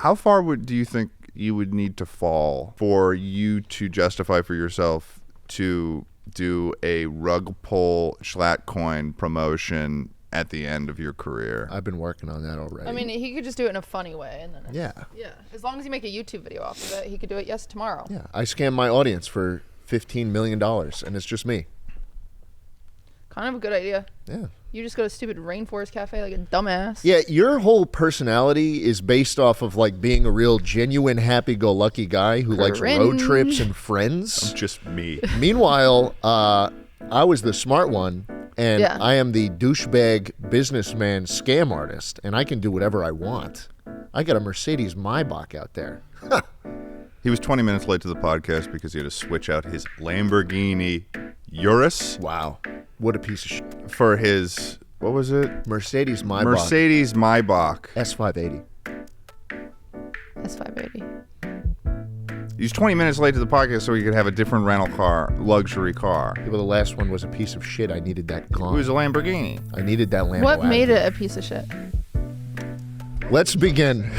How far do you think you would need to fall for you to justify for yourself to do a rug pull Schlatt coin promotion at the end of your career? I've been working on that already. I mean, he could just do it in a funny way, and then yeah. As long as you make a YouTube video off of it, he could do it tomorrow. Yeah, I scam my audience for $15 million, and it's just me. Kind of a good idea. Yeah. You just go to stupid rainforest cafe like a dumbass. Yeah, your whole personality is based off of like being a real genuine happy-go-lucky guy who likes road trips and friends. Just me. Meanwhile, I was the smart one, and I am the douchebag businessman scam artist, and I can do whatever I want. I got a Mercedes Maybach out there. He was 20 minutes late to the podcast because he had to switch out his Lamborghini Urus. Wow. What a piece of shit. For his, what was it? Mercedes Maybach. Mercedes Maybach. S580. S580. He was 20 minutes late to the podcast so he could have a different rental car, luxury car. Yeah, well, the last one was a piece of shit. I needed that gone. It was a Lamborghini. I needed that Lambo. What made it a piece of shit? Let's begin.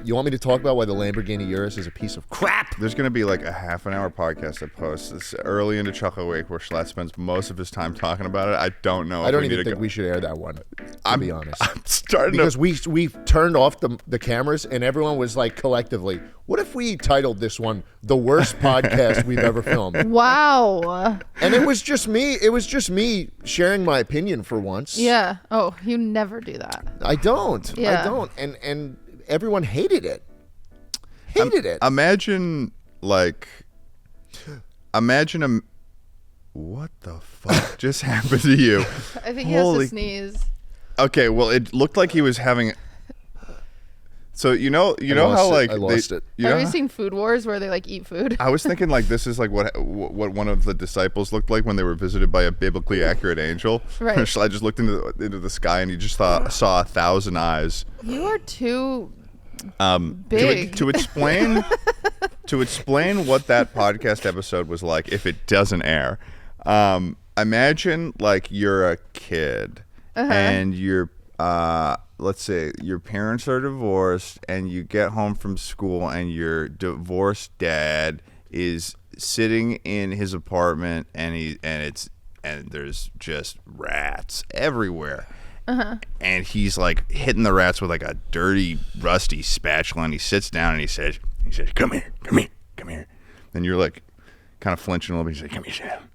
You want me to talk about why the Lamborghini Urus is a piece of crap? There's going to be like a half-an-hour podcast I post. It's early into Chuckle Week where Schlatt spends most of his time talking about it. I don't know. I don't even think we should air that one, to be honest. I'm starting because we turned off the cameras and everyone was like collectively, what if we titled this one the worst podcast we've ever filmed? Wow. And it was just me. It was just me sharing my opinion for once. Yeah. Oh, you never do that. I don't. Yeah. I don't. And everyone hated it. Hated it. Imagine what the fuck just happened to you? I think he has to sneeze. Okay, well, it looked like he was having. So you know how like I lost it. Have you seen Food Wars where they like eat food? I was thinking like this is like what one of the disciples looked like when they were visited by a biblically accurate angel. Right. I just looked into the sky and he just saw 1,000 eyes. You are too big. To explain what that podcast episode was like if it doesn't air. Imagine like you're a kid and you're let's say your parents are divorced and you get home from school and your divorced dad is sitting in his apartment and there's just rats everywhere. And he's like hitting the rats with like a dirty, rusty spatula, and he sits down and he says, come here. Then you're like kind of flinching a little bit. He says, come here, sit down.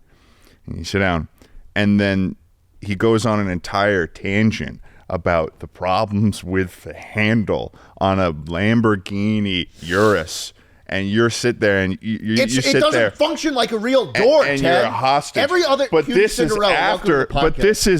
And you sit down. And then he goes on an entire tangent about the problems with the handle on a Lamborghini Urus. And you sit there and you sit there. It doesn't function like a real door, and Ted. You're a hostage. Every other But this is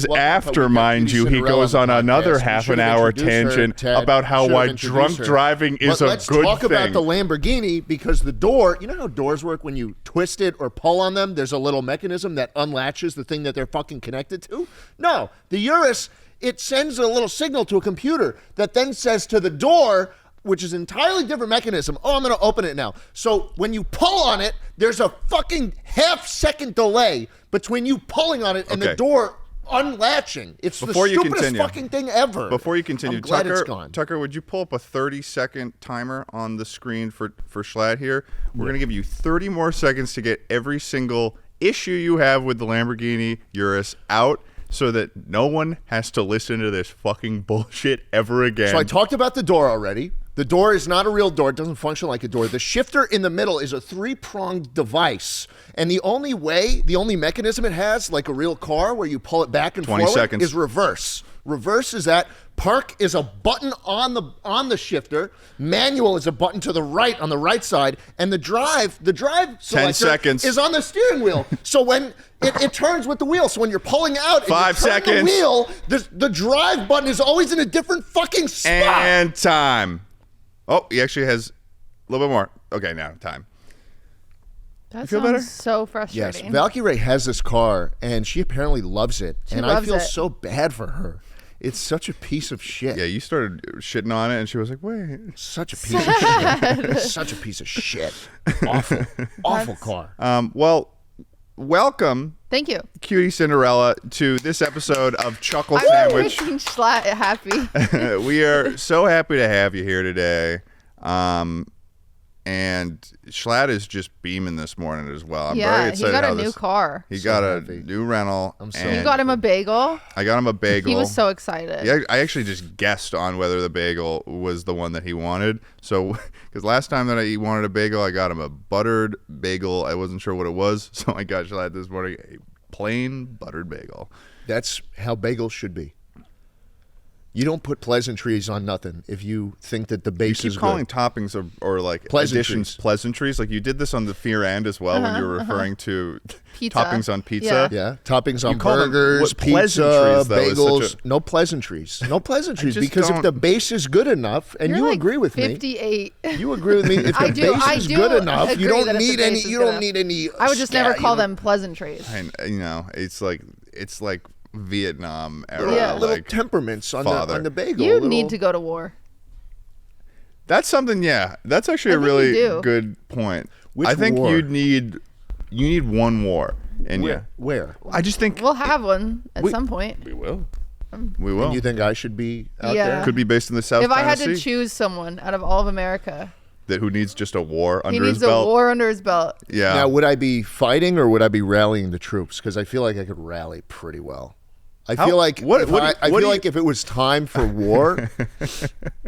after, mind you, he goes on another half-an-hour tangent about how why drunk driving is a good thing. Let's talk about the Lamborghini because the door. You know how doors work when you twist it or pull on them? There's a little mechanism that unlatches the thing that they're fucking connected to. No, the Urus, it sends a little signal to a computer that then says to the door, which is an entirely different mechanism. Oh, I'm going to open it now. So when you pull on it, there's a fucking half-second delay between you pulling on it and the door unlatching. It's the stupidest fucking thing ever. Before you continue, I'm glad it's gone. Tucker, would you pull up a 30-second timer on the screen for Schlatt here? We're going to give you 30 more seconds to get every single issue you have with the Lamborghini Urus out, so that no one has to listen to this fucking bullshit ever again. So I talked about the door already. The door is not a real door. It doesn't function like a door. The shifter in the middle is a 3-pronged device. And the only mechanism it has, like a real car where you pull it back and forward, is reverse. Reverse is that. Park is a button on the shifter. Manual is a button to the right on the right side. And the drive selector is on the steering wheel. So when it turns with the wheel. So when you're pulling out and 5 seconds. The wheel, the drive button is always in a different fucking spot. And time. Oh, he actually has a little bit more. Okay, now time. That feel sounds better? so Yes, frustrating. Valkyrie has this car, and she apparently loves it. She and I loves feel it. so bad for her. It's such a piece of shit. Yeah, you started shitting on it, and she was like, "Wait." Such a piece of shit. Such a piece of shit. Awful. Awful car. Well, welcome, Thank you. QTCinderella, to this episode of Chuckle I'm Sandwich. making Schlatt happy. We are so happy to have you here today. And Schlatt is just beaming this morning as well. I'm very Yeah, he excited got how a new this- car. He So got a happy. new rental. I'm so and You got him a bagel. I got him a bagel. He was so excited. Yeah, I actually just guessed on whether the bagel was the one that he wanted. So, because last time that he wanted a bagel, I got him a buttered bagel. I wasn't sure what it was, so I got Schlatt this morning a plain buttered bagel. That's how bagels should be. You don't put pleasantries on nothing if you think that the You base keep is calling good. toppings or like Pleasantries. additions pleasantries. Like you did this on the fear end as well when you were referring to Pizza. toppings on pizza. Yeah, toppings on call them- burgers, what pizza, pleasantries, though, is bagels. such No pleasantries. No pleasantries. just Because if don't- the base is good enough, and You're you like agree with me, 58. you agree with me. If the I base is do good enough, you agree don't that if the need base any. is You good don't enough. need any. I would just never call you know, them pleasantries. And it's like Vietnam era. Yeah. little Like temperaments on father. the bagel. You little- need to go to war. that's something. Yeah, that's actually I a think you really do. good point. Which I think war? you need one war in you. Where? I just think We'll have one at some point. we will. We will. And you think I should be out Yeah. there? Could be based in the South If I had to Tennessee. choose someone out of all of America, That who needs just a war he under his needs a belt. war under his belt. Yeah. Now, would I be fighting or would I be rallying the troops? Because I feel like I could rally pretty well. I How- feel like what- if what- I what feel do like you- if it was time for war,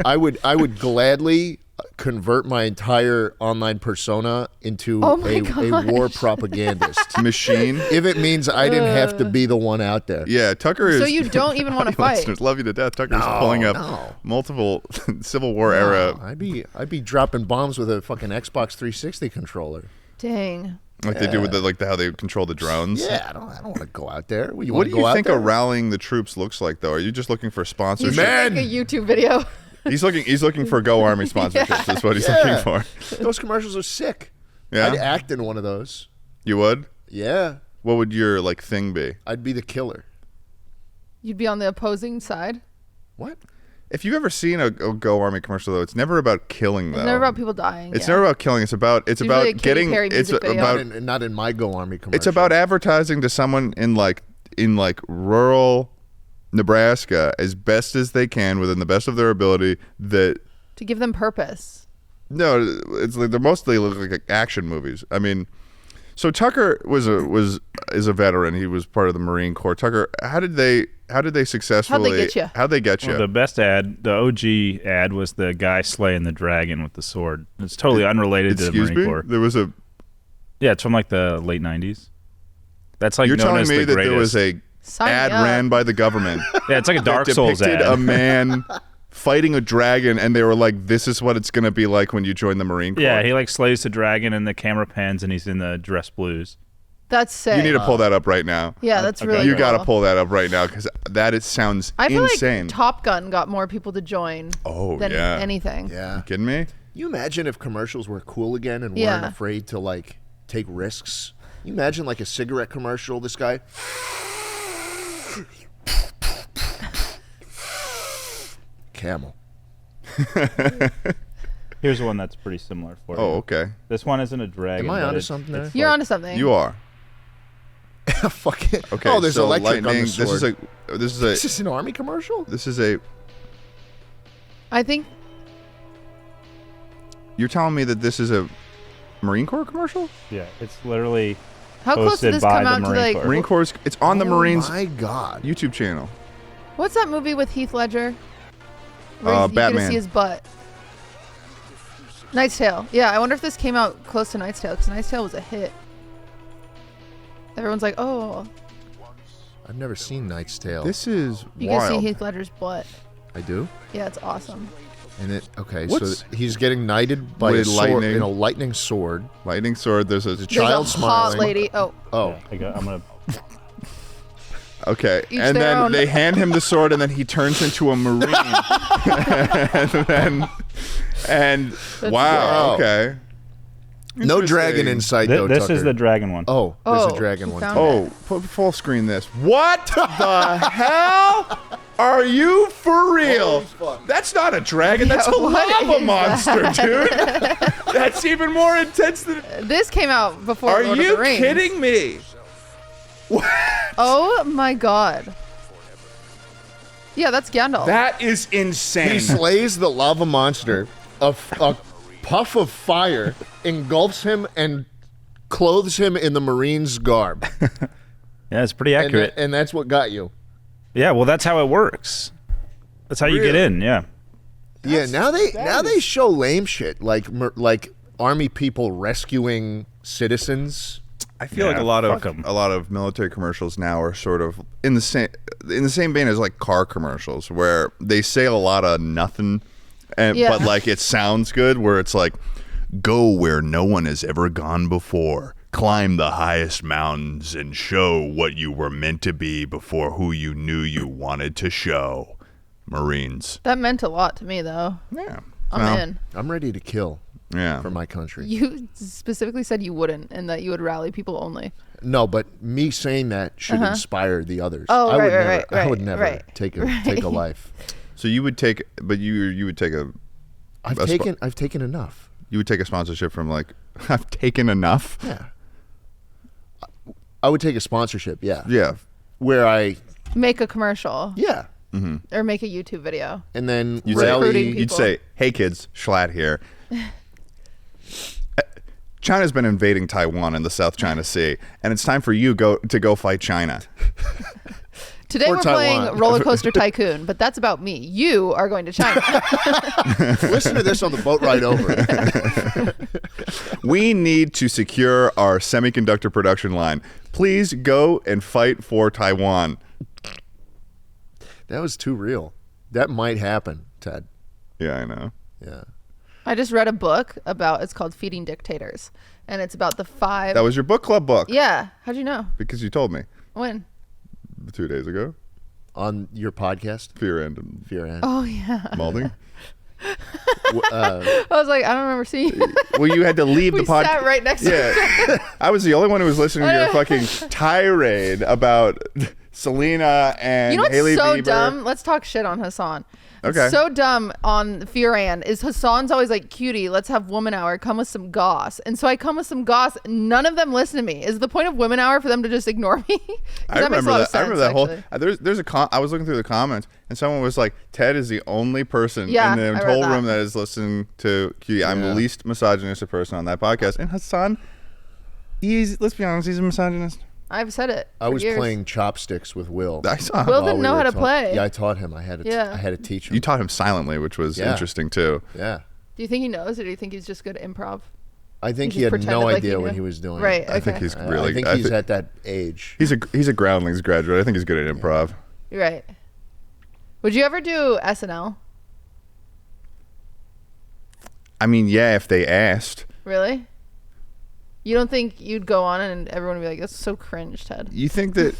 I would gladly convert my entire online persona into Oh my a war gosh. propagandist. Machine. If it means I didn't have to be the one out there. Yeah, Tucker is. So you don't even want to fight. Listeners love you to death. Tucker's No, pulling up no. multiple Civil War era, I'd be dropping bombs with a fucking Xbox 360 controller. Dang. like they do with how they control the drones. Yeah, I don't want to go out there. You What want do to go you out think there? a rallying the troops looks like, though? Are you just looking for He's sponsorship? gonna make a YouTube video. He's looking for Go Army sponsorships. That's what he's looking for. Those commercials are sick. Yeah? I'd act in one of those. You would? Yeah, What would your thing be? I'd be the killer. You'd be on the opposing side. What? If you've ever seen a Go Army commercial, though, it's never about killing them. It's never about people dying. It's yeah. never about killing. It's about usually a Katy getting. Perry It's music video. about Not in my Go Army commercial. it's about advertising to someone in rural Nebraska as best as they can within the best of their ability. That to give them purpose. no, it's like they're mostly like action movies. I mean, so Tucker is a veteran. He was part of the Marine Corps. Tucker, how did they successfully? get ya? How'd they get you? Well, the best ad, the OG ad, was the guy slaying the dragon with the sword. It's totally unrelated to the Excuse Marine me. Corps. There was a. Yeah, it's from the late 90s. That's You're known telling as me the that greatest. there was a Sign me ad up. ran by the government Yeah, it's like a Dark that Souls depicted ad. a man fighting a dragon, and they were like, "This is what it's going to be like when you join the Marine Corps." Yeah, he slays the dragon, and the camera pans, and he's in the dress blues. That's sick. You need to pull that up right now. Yeah, that's Okay. really You cool. got to pull that up right now because sounds I feel insane. like Top Gun got more people to join Oh, than yeah. anything. Yeah. You kidding me? You imagine if commercials were cool again and Yeah. weren't afraid to take risks. You imagine a cigarette commercial. This guy. Camel. Here's one that's pretty similar for you. Oh, okay. This one isn't a dragon. Am I but onto it- something there? it's You're like- onto something. You are. Fuck it. Okay. Oh, there's so electric on lightning. the sword. This Is this an army commercial? I think You're telling me that this is a Marine Corps commercial? Yeah, it's literally how close did Hosted this by come the out to Marine Corps. Marine Corps. It's on the Marines Oh my God. YouTube channel. what's that movie with Heath Ledger? Where you get to Batman. see his butt. Knight's Tale. Yeah, I wonder if this came out close to Knight's Tale because Knight's Tale was a hit. Everyone's like, oh, I've never seen Knight's Tale. This is you wild. can see Heath Ledger's butt. I do. Yeah, it's awesome. And so What's- he's getting knighted by a With sword lightning. in a lightning sword. Lightning sword. There's a There's There's child a hot smiling. lady. Oh, Oh, Yeah, I'm gonna. Okay, Each and their then own. they hand him the sword, and then he turns into a marine. and Wow. wow, okay. No dragon in sight, though, This Tucker. is the dragon one. Oh, there's Oh, a dragon he one. found too. it. put full screen this. What the hell? Are you for real? That's not a dragon. That's a what lava is monster, dude. That's even more intense than. This came out before Are Lord of you the Rings. kidding me? Oh my god. Yeah, that's Gandalf. That is He insane. slays the lava monster. A puff of fire engulfs him and clothes him in the Marine's garb. Yeah, it's pretty accurate. And that's what got you. Yeah, well, that's how it works. That's how you get in. Yeah. Yeah, now they show lame shit like army people rescuing citizens. I feel like Yeah, a lot fuck 'em. of military commercials now are sort of in the same vein as like car commercials, where they say a lot of nothing, but like it sounds good. Where it's like, go where no one has ever gone before, climb the highest mountains, and show what you were meant to be before who you knew you wanted to show. Marines. That meant a lot to me, though. Yeah, I'm in. I'm ready to kill Yeah, for my country. You specifically said you wouldn't, and that you would rally people only. No, but me saying that should inspire the others. Oh, I would right, never, right, I would right, never right. take a life. So you would take, but you would take a. I've taken enough. You would take a sponsorship from like. I've taken enough. Yeah. I would take a sponsorship. Yeah. Yeah. Where I. Make a commercial Yeah. or make a YouTube video. And then You'd Recruiting say, people. you'd say, "Hey kids, Schlatt here. China's been invading Taiwan in the South China Sea, and it's time for you to go fight China." Today Or we're Taiwan. playing Roller Coaster Tycoon, but that's about me. You are going to China. listen to this on the boat ride over. We need to secure our semiconductor production line. Please go and fight for Taiwan. That was too real. That might happen, Ted. Yeah, I know. Yeah. I just read a book it's called Feeding Dictators, and it's about the 5. That was your book club book. Yeah. How'd you know? Because you told me When? 2 days ago. On your podcast, Fear and Fear and. Oh yeah. Malding. I was like, I don't remember seeing you. Well, you had to leave We the podcast. sat right next to each other. Yeah, I was the only one who was listening to your fucking tirade about Selena and You know what's Haley so Bieber. dumb? Let's talk shit on Hassan. Okay. It's so dumb on Fear and is Hassan's always like, cutie, let's have woman hour. Come with some goss. And so I come with some goss. None of them listen to me. Is the point of women hour for them to just ignore me? 'Cause I that makes a remember lot that. of sense, I remember that actually. whole. There's a. I was looking through the comments, and someone was like, "Ted is the only person Yeah, in the I read whole that. room that is listening to QT. I'm the least misogynistic person on that podcast." And Hassan, let's be honest, he's a misogynist. I've said it. I for was years. playing chopsticks with Will. I saw. Will while didn't we know were how to talking. play. Yeah, I taught him. I had to. Yeah. I had to teach him. You taught him silently, which was Yeah. interesting too. Yeah. Do you think he knows, or do you think he's just good at improv? I think He he just had no pretended like idea he what knew. he was doing. Right. I think okay. he's I really. think he's at that age. He's a Groundlings graduate. I think he's good at improv. You're right. Would you ever do SNL? I mean, yeah, if they asked. Really? You don't think you'd go on and everyone would be like, "That's so cringe, Ted." You think that?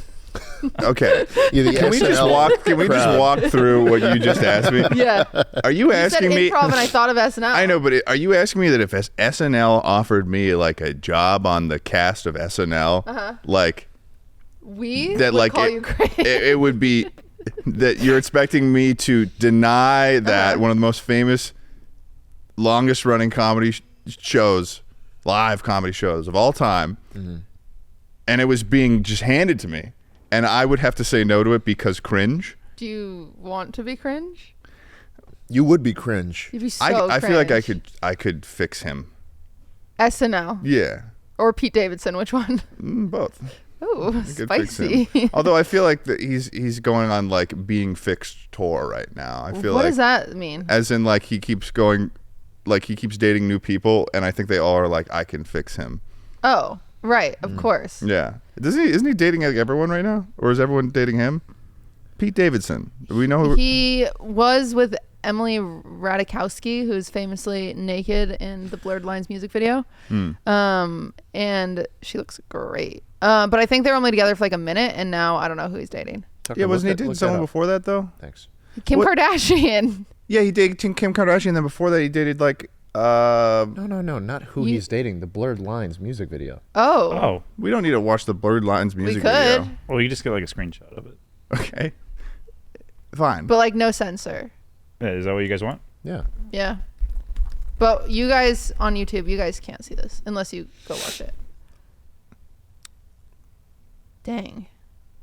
Okay. Yeah, the Can we just SNL walk? Can we just crowd. walk through what you just asked me? Yeah. Are you You said asking me? improv, and I thought of SNL. I know, but are you asking me that if SNL offered me like a job on the cast of SNL, like We that, would like call it, you cringe. it would be that you're expecting me to deny that one of the most famous, longest running comedy shows, live comedy shows of all time, and it was being just handed to me, and I would have to say no to it because cringe. Do you want to be cringe? You would be cringe. You'd be so I feel like cringe. I could fix him. SNL Yeah, or Pete Davidson, which one? both. Ooh, Could fix spicy. him. Although I feel like that he's going on like being fixed tour right now. I feel What like does that mean? as in like he keeps going, like he keeps dating new people, and I think they all are like, I can fix him. Oh, right, of course. Yeah, isn't he dating like everyone right now, or is everyone dating him? Pete Davidson. Do we know who? He was with Emily Ratajkowski, who's famously naked in the Blurred Lines music video. And she looks great. But I think they were only together for like a minute, and now I don't know who he's dating. Tucker, Yeah, wasn't he look dating that someone up. before that though? Thanks. Kim What- Kardashian. Yeah, he dated Kim Kardashian, and then before that he dated like No, not who he's dating. The Blurred Lines music video. Oh. Oh, We don't need to watch the Blurred Lines We music could. video. well, you just get like a screenshot of it. Okay. Fine. But like no censor. Yeah, is that what you guys want? Yeah. Yeah. But you guys on YouTube, you guys can't see this unless you go watch it. Dang.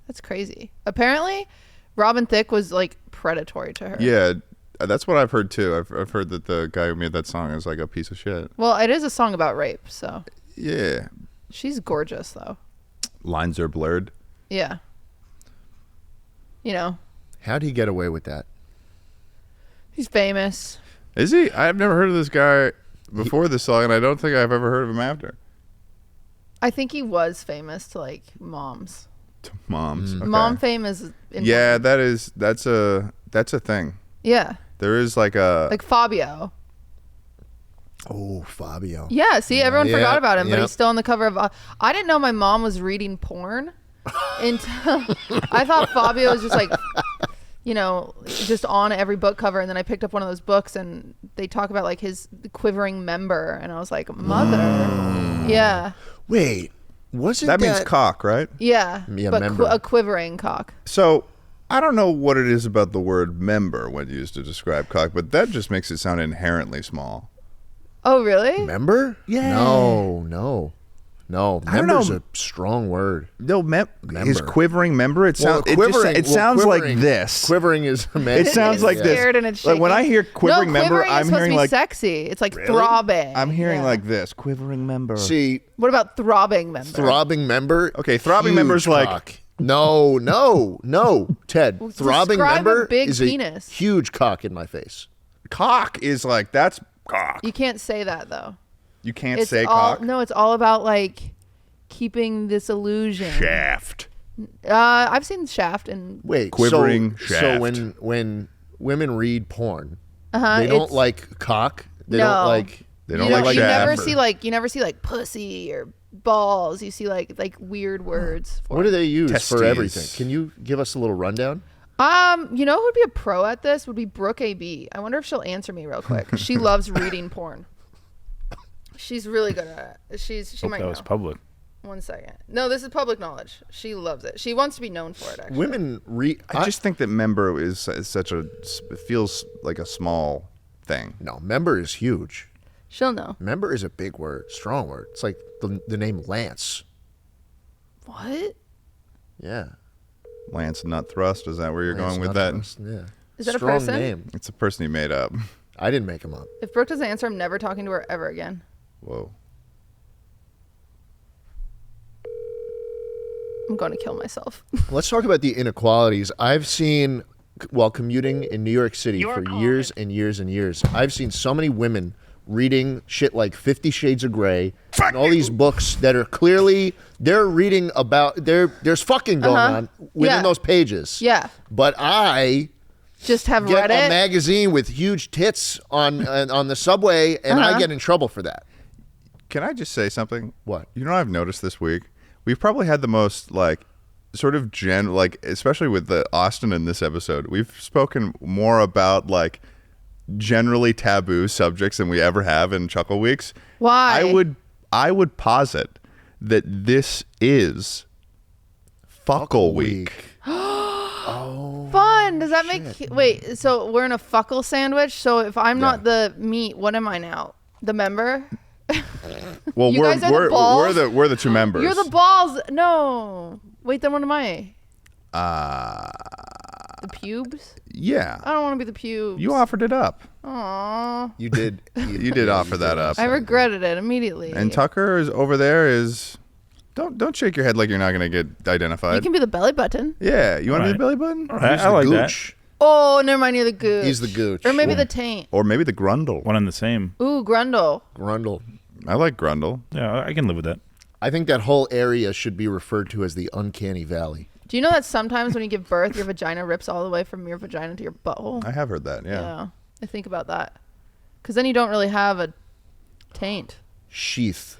That's crazy. Apparently, Robin Thicke was like predatory to her. Yeah, that's what I've heard too. I've heard that the guy who made that song is like a piece of shit. Well, it is a song about rape, so. Yeah. She's gorgeous though. Lines are blurred. Yeah. You know, How'd he get away with that? he's famous. Is he? I've never heard of this guy before this song, and I don't think I've ever heard of him after. I think he was famous to like moms. To moms. Okay. Mom fame is Yeah, that's a thing. Yeah. There is like a Like Fabio. Oh, Fabio. Yeah, see, everyone Yeah, forgot about him, but yep. he's still on the cover of I didn't know my mom was reading porn until I thought Fabio was just like, you know, just on every book cover, and then I picked up one of those books and they talk about like his quivering member, and I was like, mother. Yeah. Wait, wasn't that means cock, right? Yeah. Yeah, but member. a quivering cock. So I don't know what it is about the word member when used to describe cock, but that just makes it sound inherently small. Oh, really? Member? Yeah. No. I don't Member's know. a strong word. No, his Member. quivering member. It sounds. It sounds like this. Quivering is a man. It sounds It's like this. scared and it's Like when I shaking. hear quivering no, member, quivering is I'm supposed hearing to be like sexy. It's like throbbing. I'm hearing Yeah. like this quivering member. See, What about throbbing member? throbbing member. Okay, throbbing huge member's like- cock. No, Ted. Throbbing describe a member big is penis. a huge cock in my face. cock is like that's cock. You can't say that though. You can't It's say all cock. no. It's all about like keeping this illusion. Shaft. I've seen Shaft and Wait, Quivering so shaft. when women read porn, Uh-huh, they don't it's- like cock. They No. don't like. They you don't know, like you shaft. never see like pussy or balls. You see like weird words. For What do they use Testes. for everything? Can you give us a little rundown? You know who would be a pro at this would be Brooke AB. I wonder if she'll answer me real quick. She loves reading porn. She's really good at it. She Hope might that know. was public. 1 second. No, this is public knowledge. She loves it. She wants to be known for it. Actually, Women read. I just think that member is such a. It feels like a small thing. No, member is huge. she'll know. Member is a big word, strong word. It's like the name Lance. What Yeah. Lance Nut Thrust. Is that where you're Lance going with that? Nuttrust, Yeah. Is that a strong person? name. It's a person you made up. I didn't make him up. If Brooke doesn't answer, I'm never talking to her ever again. Whoa. I'm going to kill myself. Let's talk about the inequalities. I've seen, while commuting in New York City for years and years and years, I've seen so many women reading shit like 50 Shades of Grey and all these books that are clearly, they're reading about, there's fucking going on within Yeah. those pages. Yeah. But I Just have get read a it. magazine with huge tits on the subway, and I get in trouble for that. Can I just say something? What? You know, I've noticed this week. We've probably had the most like sort of especially with the Austin in this episode. We've spoken more about like generally taboo subjects than we ever have in Chuckle Weeks. Why? I would posit that this is Fuckle Week. Fun. Does that make wait? So we're in a fuckle sandwich. So if I'm not the meat, what am I now? The member? Well, You guys are the balls? we're the two members. You're the balls. No. Wait, then what am I? The pubes? Yeah. I don't want to be the pubes. You offered it up. Aww. You did. You did offer that up. I regretted it immediately. And Tucker is over there is don't shake your head like you're not going to get identified. You can be the belly button. Yeah, you want to be the belly Alright. button? I like that. Gooch. Oh, never mind. You're the gooch. He's the gooch. Or maybe the taint. Or maybe the grundle. One and the same. Ooh, grundle. Grundle. I like grundle. Yeah, I can live with that. I think that whole area should be referred to as the uncanny valley. Do you know that sometimes when you give birth, your vagina rips all the way from your vagina to your butthole? I have heard that. Yeah. I think about that. Because then you don't really have a taint. Sheath.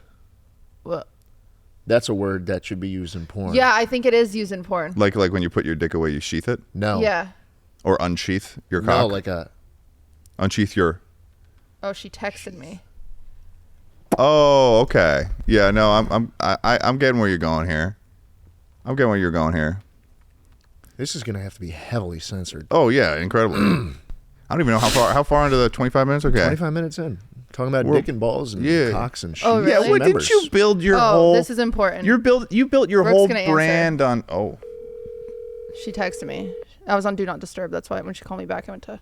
Well, That's a word that should be used in porn. yeah, I think it is used in porn. Like when you put your dick away, you sheath it, No. Yeah. or unsheath your No, cock. like a. Unsheath your. Oh, she texted me. Oh, okay. Yeah, no, I'm getting where you're going here. I'm getting where you're going here. This is gonna have to be heavily censored. Oh yeah, incredibly. I don't even know how far into the 25 minutes. Okay, 25 minutes in, talking about dick and balls and cocks and shit. Oh, really? Yeah, what didn't you build your whole? This is important. You built your Brooke's whole gonna brand on. Oh, She texted me. I was on Do Not Disturb. That's why when she called me back, I went to.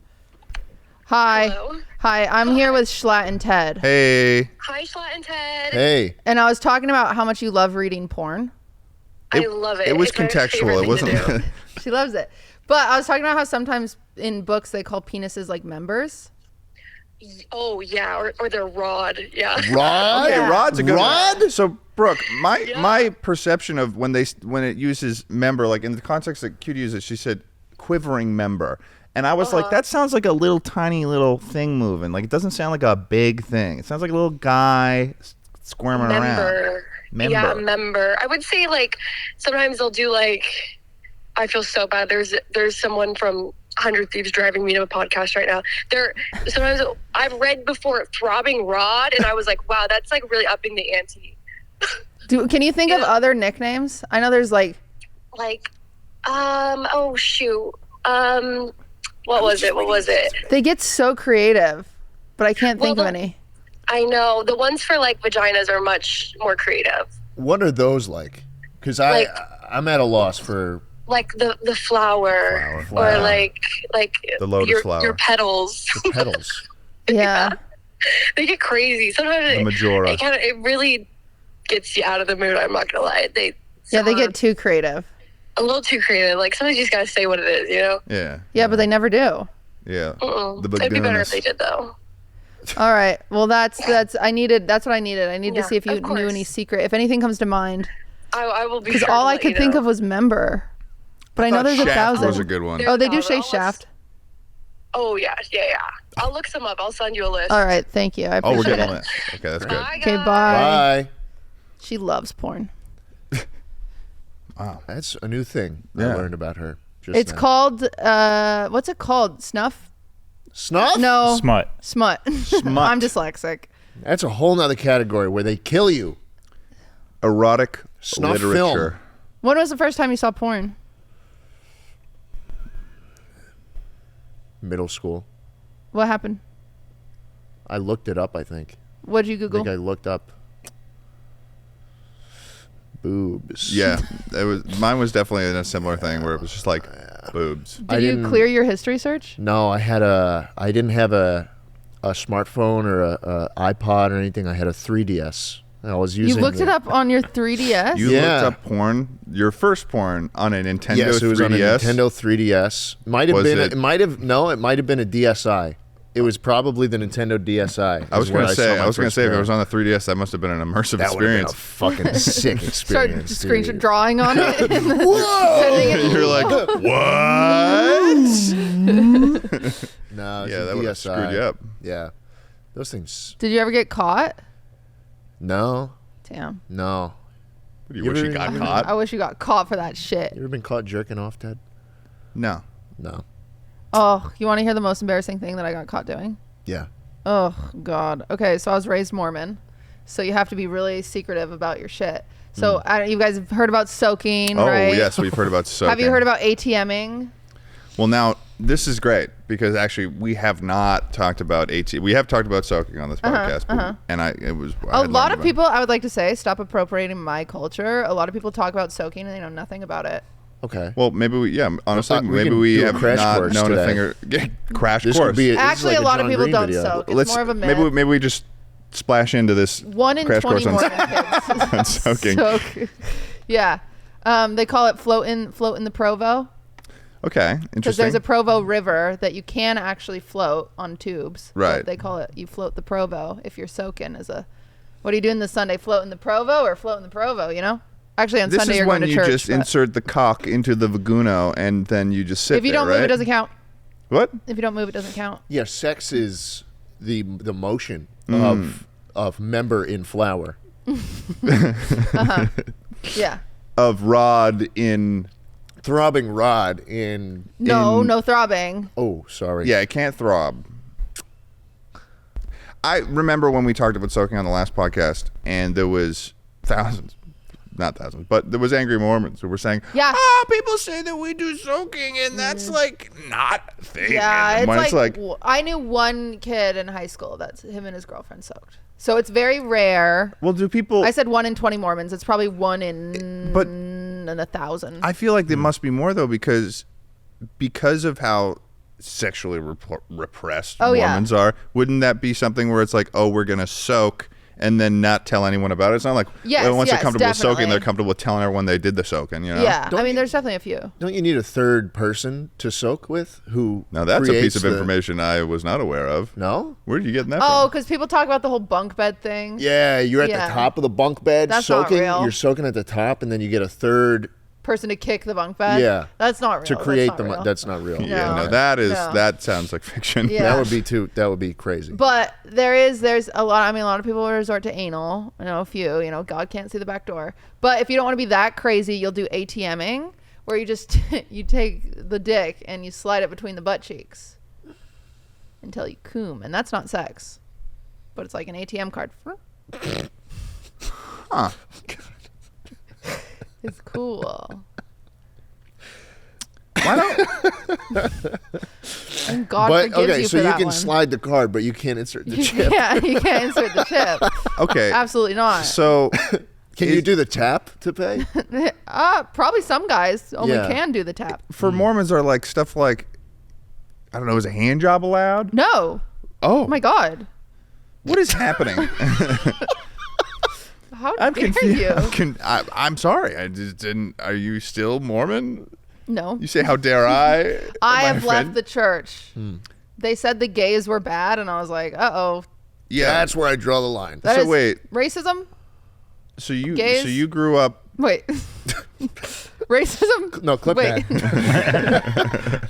Hi. Hello? Hi. I'm here with Schlatt and Ted. hey. Hi, Schlatt and Ted. Hey, And I was talking about how much you love reading porn. I love it. It was It's my contextual. favorite It thing wasn't. to do. She loves it. But I was talking about how sometimes in books they call penises like members. Oh, yeah, or their rod. Yeah. Rod. Okay, Yeah. Rod's a good Rod? one. So Brooke, my perception of when it uses member, like in the context that QT uses, she said quivering member. And I was like, that sounds like a little tiny little thing moving. Like it doesn't sound like a big thing. It sounds like a little guy squirming around. Member. Yeah, member. I would say like sometimes they'll do like. I feel so bad. There's someone from 100 Thieves driving me to a podcast right now. Sometimes I've read before throbbing rod, and I was like, wow, that's like really upping the ante. Can you think of other nicknames? I know there's like. Oh shoot. What was it? They get so creative, but I can't think of Well, any. I know the ones for like vaginas are much more creative. What are those like? Because I'm at a loss for. Like the flower, Flower. or like The lotus flower. your petals. The petals. Yeah. They get crazy. Sometimes The majora. it really gets you out of the mood. I'm not gonna lie. They get too creative. a little too creative. Like sometimes you just gotta say what it is, you know? Yeah. Yeah, but they never do. Yeah. Mm-mm. The It'd be better bagooness. if they did though. All right. Well, that's what I needed. I need to Yeah, see if you of knew course. any secret. If anything comes to mind, I will be. because sure all to I let could you think know. of was member. But I know there's Shaft 1,000. was a good one. Oh, they do say I'll- shaft. Oh yeah. I'll look some up. I'll send you a list. All right. Thank you. I Oh, we're appreciate getting it. on it. Okay, that's good. Bye, Okay. guys. Bye. Bye. She loves porn. That's a new thing Yeah. I learned about her. Just It's now. called what's it called? Snuff? Snuff. No. Smut. Smut. I'm dyslexic. That's a whole nother category where they kill you. Erotic Snuff literature. film. When was the first time you saw porn? Middle school. What happened? I looked it up. I think. What'd you I Google? think I looked up boobs. Yeah, mine was definitely a similar thing where it was just like boobs. Did you clear your history search? No, I didn't have a smartphone or a iPod or anything. I had a 3DS. I was You using. looked it up on your 3DS? You Yeah. looked up porn, your first porn on a Nintendo Yes, it was 3DS. on a Nintendo 3DS. Might have Was been. it- It might have. No, it might have been a DSi. It was probably the Nintendo DSi. I was going gonna to say if it was on the 3DS, that must have been an immersive that would have been a experience. fucking sick Start experience. screenshot dude. drawing on it. and then Whoa! sending it. You're like, what? No, it's Yeah, a that would have DSi. screwed you up. Yeah, those things. Did you ever get caught? No, Damn. no. You You wish you ever- got you caught? I wish you got caught for that shit. You ever been caught jerking off, Ted? No. No. Oh, you want to hear the most embarrassing thing that I got caught doing? Yeah. Oh, God. Okay, so I was raised Mormon. So you have to be really secretive about your shit. So you guys have heard about soaking, Oh, right? yes, we've heard about soaking. Have you heard about ATMing? Well, now this is great because actually we have not talked about We have talked about soaking on this podcast, and I A had lot learned of about- people, I would like to say, stop appropriating my culture. A lot of people talk about soaking and they know nothing about it. Okay. Well, maybe honestly, We maybe can we do a have crash not course known a today. thing or crash This course. could be. Actually, this is a lot like of John people Green don't video. soak. It's more of a myth. maybe we just splash into this 1 in crash 20 course Mormon kids on soaking. soak. Yeah. They call it float in the Provo. Okay, Because interesting. there's a Provo river that you can actually float on tubes. but Right. they call it, you float the Provo if you're soaking what are you doing this Sunday? Float in the Provo or float in the Provo, you know? Actually, on This Sunday is you're when going to you church. just but insert the cock into the vaguno and then you just sit if you there, don't right? move, it doesn't count. What? If you don't move, it doesn't count. Yeah, sex is the motion Mm. of member in flower. Yeah. Of rod in... Throbbing rod in. No throbbing. Oh, sorry. Yeah, it can't throb. I remember when we talked about soaking on the last podcast, and there was not thousands, but there was angry Mormons who were saying, people say that we do soaking, and that's like not a thing. Yeah, And it's like I knew one kid in high school that's him and his girlfriend soaked. So it's very rare. Well, do people? I said 1 in 20 Mormons. It's probably 1 in 1,000. I feel like there must be more though, because of how sexually repressed Mormons are. Wouldn't that be something where it's like, oh, we're gonna soak and then not tell anyone about it? It's not like once they're comfortable with soaking, they're comfortable with telling everyone they did the soaking. You know? Yeah, I mean, there's definitely a few. Don't you need a third person to soak with? Who? Now that's a piece of information I was not aware of. No, where did you get that Oh, from? because people talk about the whole bunk bed thing. Yeah, you're at the top of the bunk bed soaking. Not real. You're soaking at the top, and then you get a third person to kick the bunk bed. Yeah, that's not real. To create real. That's not real. Yeah, that sounds like fiction. Yeah. That would be crazy. But there's a lot. I mean, a lot of people resort to anal. I know a few. You know, God can't see the back door. But if you don't want to be that crazy, you'll do ATMing, where you just you take the dick and you slide it between the butt cheeks until you coom, and that's not sex, but it's like an ATM card. Huh. It's cool. Why don't? And God forgives you so for you that can one. slide the card, but you can't insert the chip. Yeah, you can't insert the chip. Okay. Absolutely not. So, can you do the tap to pay? Probably some guys only Yeah. can do the tap. for Mormons, are like stuff like, I don't know, is a hand job allowed? No. Oh My God. what is happening? How I'm dare confused. you? I'm sorry. I just didn't. Are you still Mormon? No. You say, how dare I? I Am have left offended? the church. They said the gays were bad, and I was like, uh-oh. Yeah. That's where I draw the line. That So is wait. racism? So you Gays? grew up. Wait. Racism? No, clip Wait. that.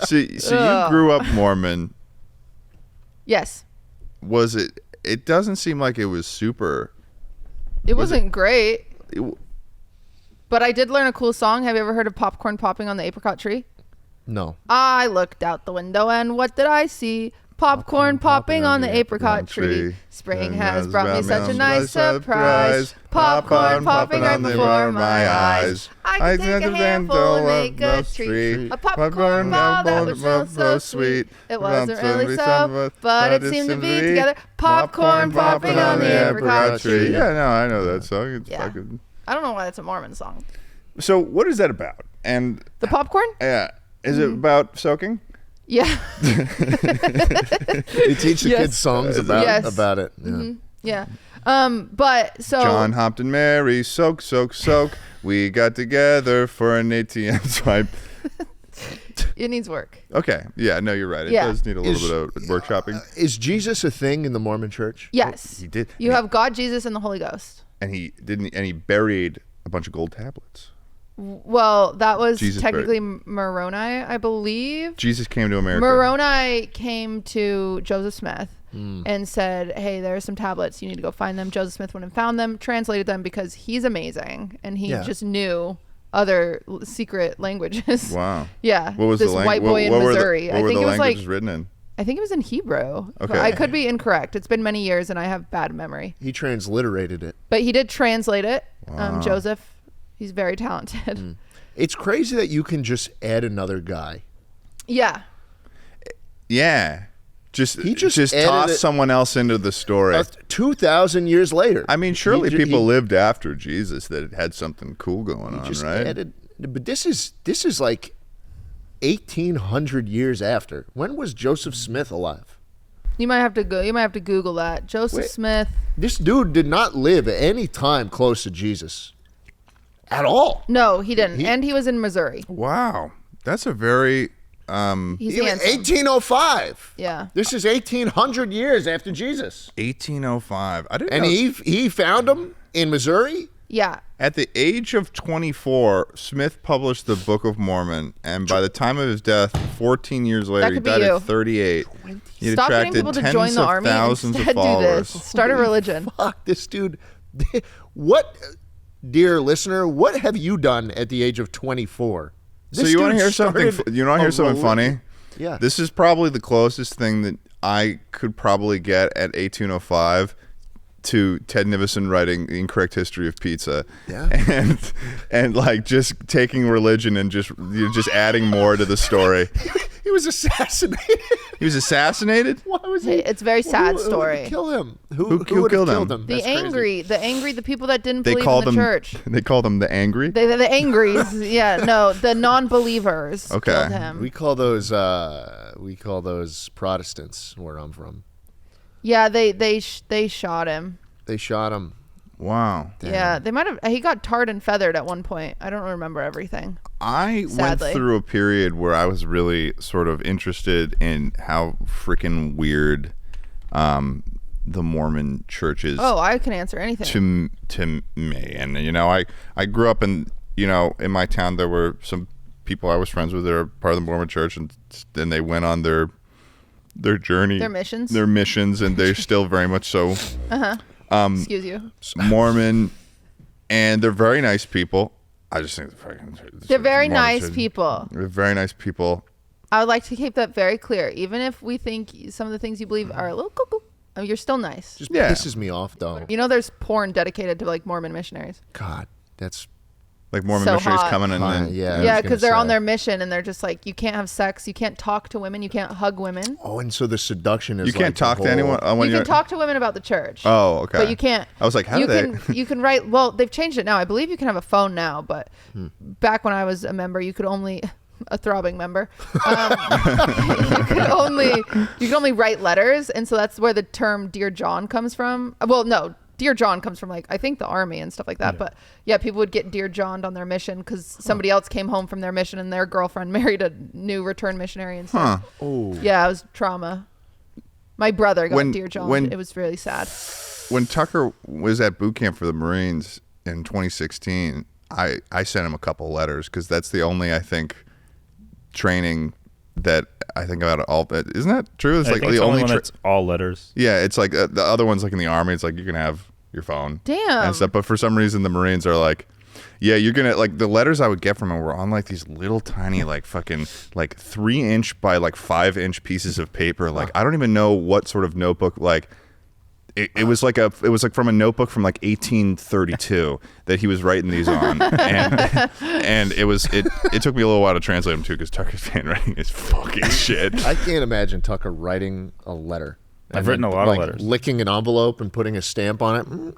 So you grew up Mormon. Yes. Was it? It doesn't seem like it was super. It wasn't great, It, but I did learn a cool song. Have you ever heard of popcorn popping on the apricot tree? No. I looked out the window and what did I see? Popcorn popping on the apricot tree. Spring has brought me such a nice surprise. Popcorn popping right before my eyes. I could take a handful and make a treat. A popcorn ball that would smell so sweet. It wasn't really so, but it seemed to be together. Popcorn popping on the apricot tree. Yeah, no, I know that song. It's Yeah. fucking. I don't know why that's a Mormon song. So what is that about? And The popcorn? yeah, is it about soaking? Yeah. They teach the Yes. kids songs about Yes. about it. Yeah. Yeah. But so John hopped and Mary, soak, soak, soak. We got together for an ATM swipe. it needs work. Okay, yeah, no, you're right. It Yeah. does need a little bit of workshopping. Is Jesus a thing in the Mormon church? Yes. He did. You have God, Jesus, and the Holy Ghost. And he didn't. And he buried a bunch of gold tablets. Well, that was Jesus technically Moroni, I believe. Jesus came to America. Moroni came to Joseph Smith and said, hey, there are some tablets. You need to go find them. Joseph Smith went and found them, translated them because he's amazing. And he just knew other secret languages. Wow. Yeah. What was this the white boy in Missouri. What were the it was languages like, written in? I think it was in Hebrew. Okay. I could be incorrect. It's been many years and I have bad memory. He transliterated it. But he did translate it. Wow. Joseph, he's very talented. It's crazy that you can just add another guy. Yeah. Yeah. He just added toss it- someone else into the story. 2,000 years later. I mean, surely He- people he- lived after Jesus that had something cool going on, just right? added, but this is like 1,800 years after. When was Joseph Smith alive? You might have to go. You might have to Google that. Joseph Wait. Smith. This dude did not live at any time close to Jesus. At all. No, he didn't. And he was in Missouri. Wow. That's a very He's Even handsome. 1805. Yeah. This is 1,800 years after Jesus. 1805. I didn't And know. he found him in Missouri? Yeah. At the age of 24, Smith published the Book of Mormon, and by the time of his death, 14 years later, he could be died you. at 38. He Stop getting attracted people to tens join the of army and thousands of instead do followers. this. Start a religion. Fuck, this dude. What, dear listener, what have you done at the age of 24? So you want to hear something? You want to hear something funny? Yeah. This is probably the closest thing that I could probably get at 1805 to Ted Nivison writing The Incorrect History of Pizza, and like just taking religion and just adding more to the story. He was assassinated. He was assassinated? Why was he? It's a very sad story. Who would kill him? Who would have killed killed him? him? The That's angry, the people that didn't They believe called in the them. church. They called them the angry. The angries, no, the non-believers Okay. killed crazy. him. We call those Protestants where I'm from. Yeah, they shot him. They shot him. Wow. Damn. Yeah, they might have. He got tarred and feathered at one point. I don't remember everything. I Sadly. went through a period where I was really sort of interested in how freaking weird the Mormon church is. Oh, I can answer anything. To me, and I grew up in in my town. There were some people I was friends with that are part of the Mormon church, and then they went on their journey, Their missions, and they're still very much so. Excuse you. Mormon, and they're very nice people. I just think They're very Mormon nice church- people. They're very nice people. I would like to keep that very clear. Even if we think some of the things you believe are a little cuckoo, you're still nice. Just Yeah. pisses me off, though. There's porn dedicated to like Mormon missionaries. God, that's Like Mormon So missionaries hot. coming and then yeah. I Yeah, was gonna because they're on say. their mission and they're just like, you can't have sex, you can't talk to women, you can't hug women. Oh, and so the seduction is you can't like the talk to whole- anyone when You you're can talk to women about the church. Oh, okay. But you can't. I was like, how you do they? can you can write. Well, they've changed it now. I believe you can have a phone now, but back when I was a member, you could only a throbbing member. You could only write letters, and so that's where the term "Dear John" comes from. Well, no. Dear John comes from like I think the army and stuff like that, but yeah, people would get Dear John'd on their mission because somebody else came home from their mission and their girlfriend married a new return missionary and stuff. Huh. Oh, Yeah, it was trauma. My brother got When- Dear John. when- It was really sad. When Tucker was at boot camp for the Marines in 2016, I sent him a couple letters because that's the only I think training that I think about all. Isn't that true? It's I like think the it's only. one that's all letters. Yeah, it's like the other ones like in the Army. It's like you can have your phone. Damn. And stuff. But for some reason, the Marines are like, yeah, you're gonna like the letters I would get from him were on like these little tiny like fucking like 3-inch by like 5-inch pieces of paper. Like I don't even know what sort of notebook like. It was like from a notebook from like 1832 that he was writing these on, and it took me a little while to translate them too because Tucker's handwriting is fucking shit. I can't imagine Tucker writing a letter. I've and written then, a lot of like, letters. Licking an envelope and putting a stamp on it.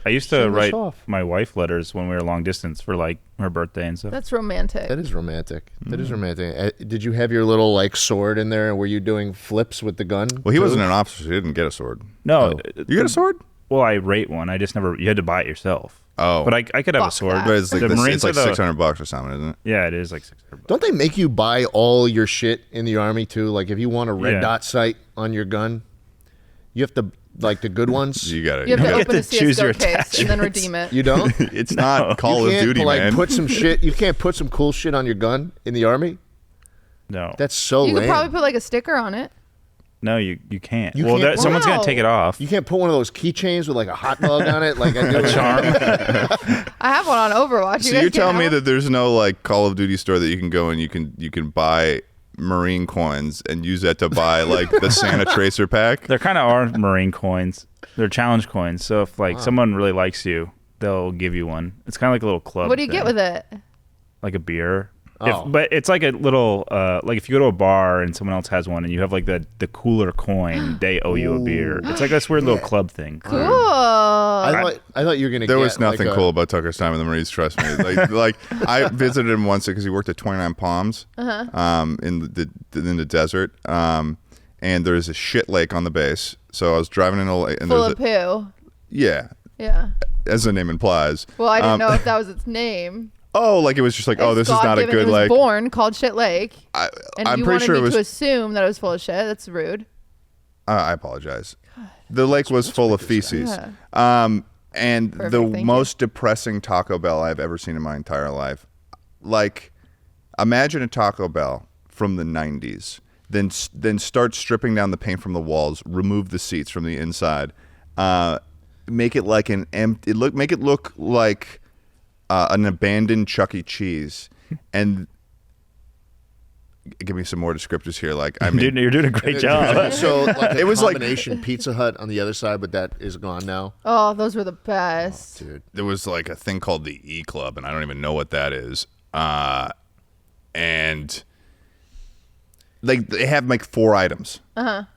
I used to Send this write off. my wife letters when we were long distance for like her birthday and stuff. That's romantic. That is romantic. That is romantic. Did you have your little like sword in there? Were you doing flips with the gun? Well, he too? wasn't an officer, so he didn't get a sword. No, You got a sword? Well, I rate one. I just never. You had to buy it yourself. Oh, But I could have a Fuck sword. that. But it's like The Marines it's like are the- $600 or something, isn't it? Yeah, it is like $600. Don't they make you buy all your shit in the army too? Like if you want a red Yeah. dot sight on your gun, you have to like the good ones. You got it. You have to You open a get to choose your CSGO case and then attachments. redeem it. You don't. It's not Call you of can't Duty, like man. put some shit. You can't put some cool shit on your gun in the army. No, That's so You lame. could probably put like a sticker on it. no, you can't. You well, can't- someone's Wow. gonna take it off. You can't put one of those keychains with like a hot dog on it, like I do. I have one on Overwatch. So you're telling me that there's no like Call of Duty store that you can go and you can buy Marine coins and use that to buy like the Santa Tracer pack? There kind of are Marine coins. They're challenge coins. So if like someone really likes you, they'll give you one. It's kind of like a little club. What do you get thing. with it? Like a beer. Oh. But it's like a little like if you go to a bar and someone else has one and you have like the cooler coin, they owe you a beer. It's like this weird little club thing. Cool. I thought you were gonna. There get was nothing like cool about Tucker's time in the Marines. Trust me. Like I visited him once because he worked at 29 Palms, in the desert. And there's a shit lake on the base. So I was driving in a lake, and Full there's of poo. yeah, Yeah. as the name implies. Well, I didn't know if that was its name. Oh, like it was just like, oh, this is not a God-given. good It was lake. born called Shit Lake, and I'm you pretty wanted sure me it was. to assume that it was full of shit. That's rude. I apologize. The lake was full of feces. Yeah. And Perfect, the thank most depressing Taco Bell I've ever seen in my entire life. Like, imagine a Taco Bell from the 90s, then start stripping down the paint from the walls, remove the seats from the inside, make it like make it look like. An abandoned Chuck E. Cheese, and give me some more descriptors here. Like, I mean, Dude, you're doing a great job. So like It was like- combination Pizza Hut on the other side, but that is gone now. Oh, those were the best. Dude. there was like a thing called the E Club, and I don't even know what that is. And like they have like 4 items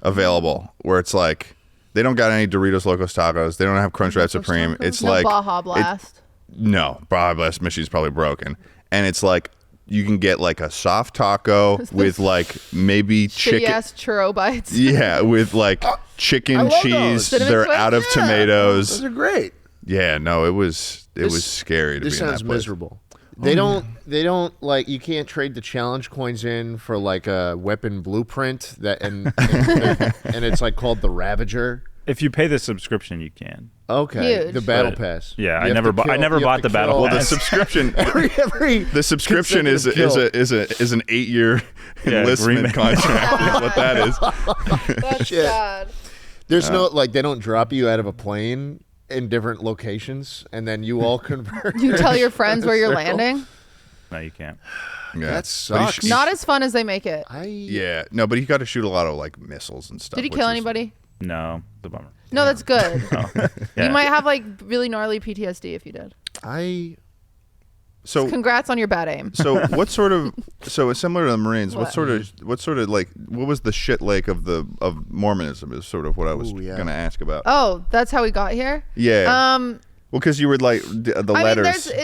available where it's like they don't got any Doritos Locos Tacos. They don't have Crunchwrap Supreme. It's No like Baja Blast. no, Baja Blast machine's probably broken, and it's like you can get like a soft taco with like maybe Shitty chicken. ass churro bites. Yeah, with like chicken, love cheese. those. Cinnamon They're Twist? out of Yeah. tomatoes. Those are great. Yeah, no, it was scary to This be in that sounds place. miserable. They don't like you can't trade the challenge coins in for like a weapon blueprint that and it's like called the Ravager. If you pay the subscription, you can. Okay, Huge. the battle But- pass. Yeah, You I have never to bought. I kill- never you have bought to the battle kill- Well, the pass. subscription. every The subscription is an 8-year Yeah, enlistment agreement. contract. Is what that is. That's Shit. sad. There's no like they don't drop you out of a plane in different locations and then you all convert. You tell your friends where you're Circle. landing. No, you can't. Yeah. That But sucks. he- Not as fun as they make it. Yeah, no, but he got to shoot a lot of like missiles and stuff. Did he which kill is- anybody? No, the bummer. No, that's good. Yeah. You might have like really gnarly PTSD if you did. So Congrats on your bad aim. So what sort of so it's similar to the Marines? What? What sort of like what was the shit lake of Mormonism is sort of what I was Ooh, yeah. gonna ask about. Oh, that's how we got here. Yeah. Well, because you were like the I letters. mean,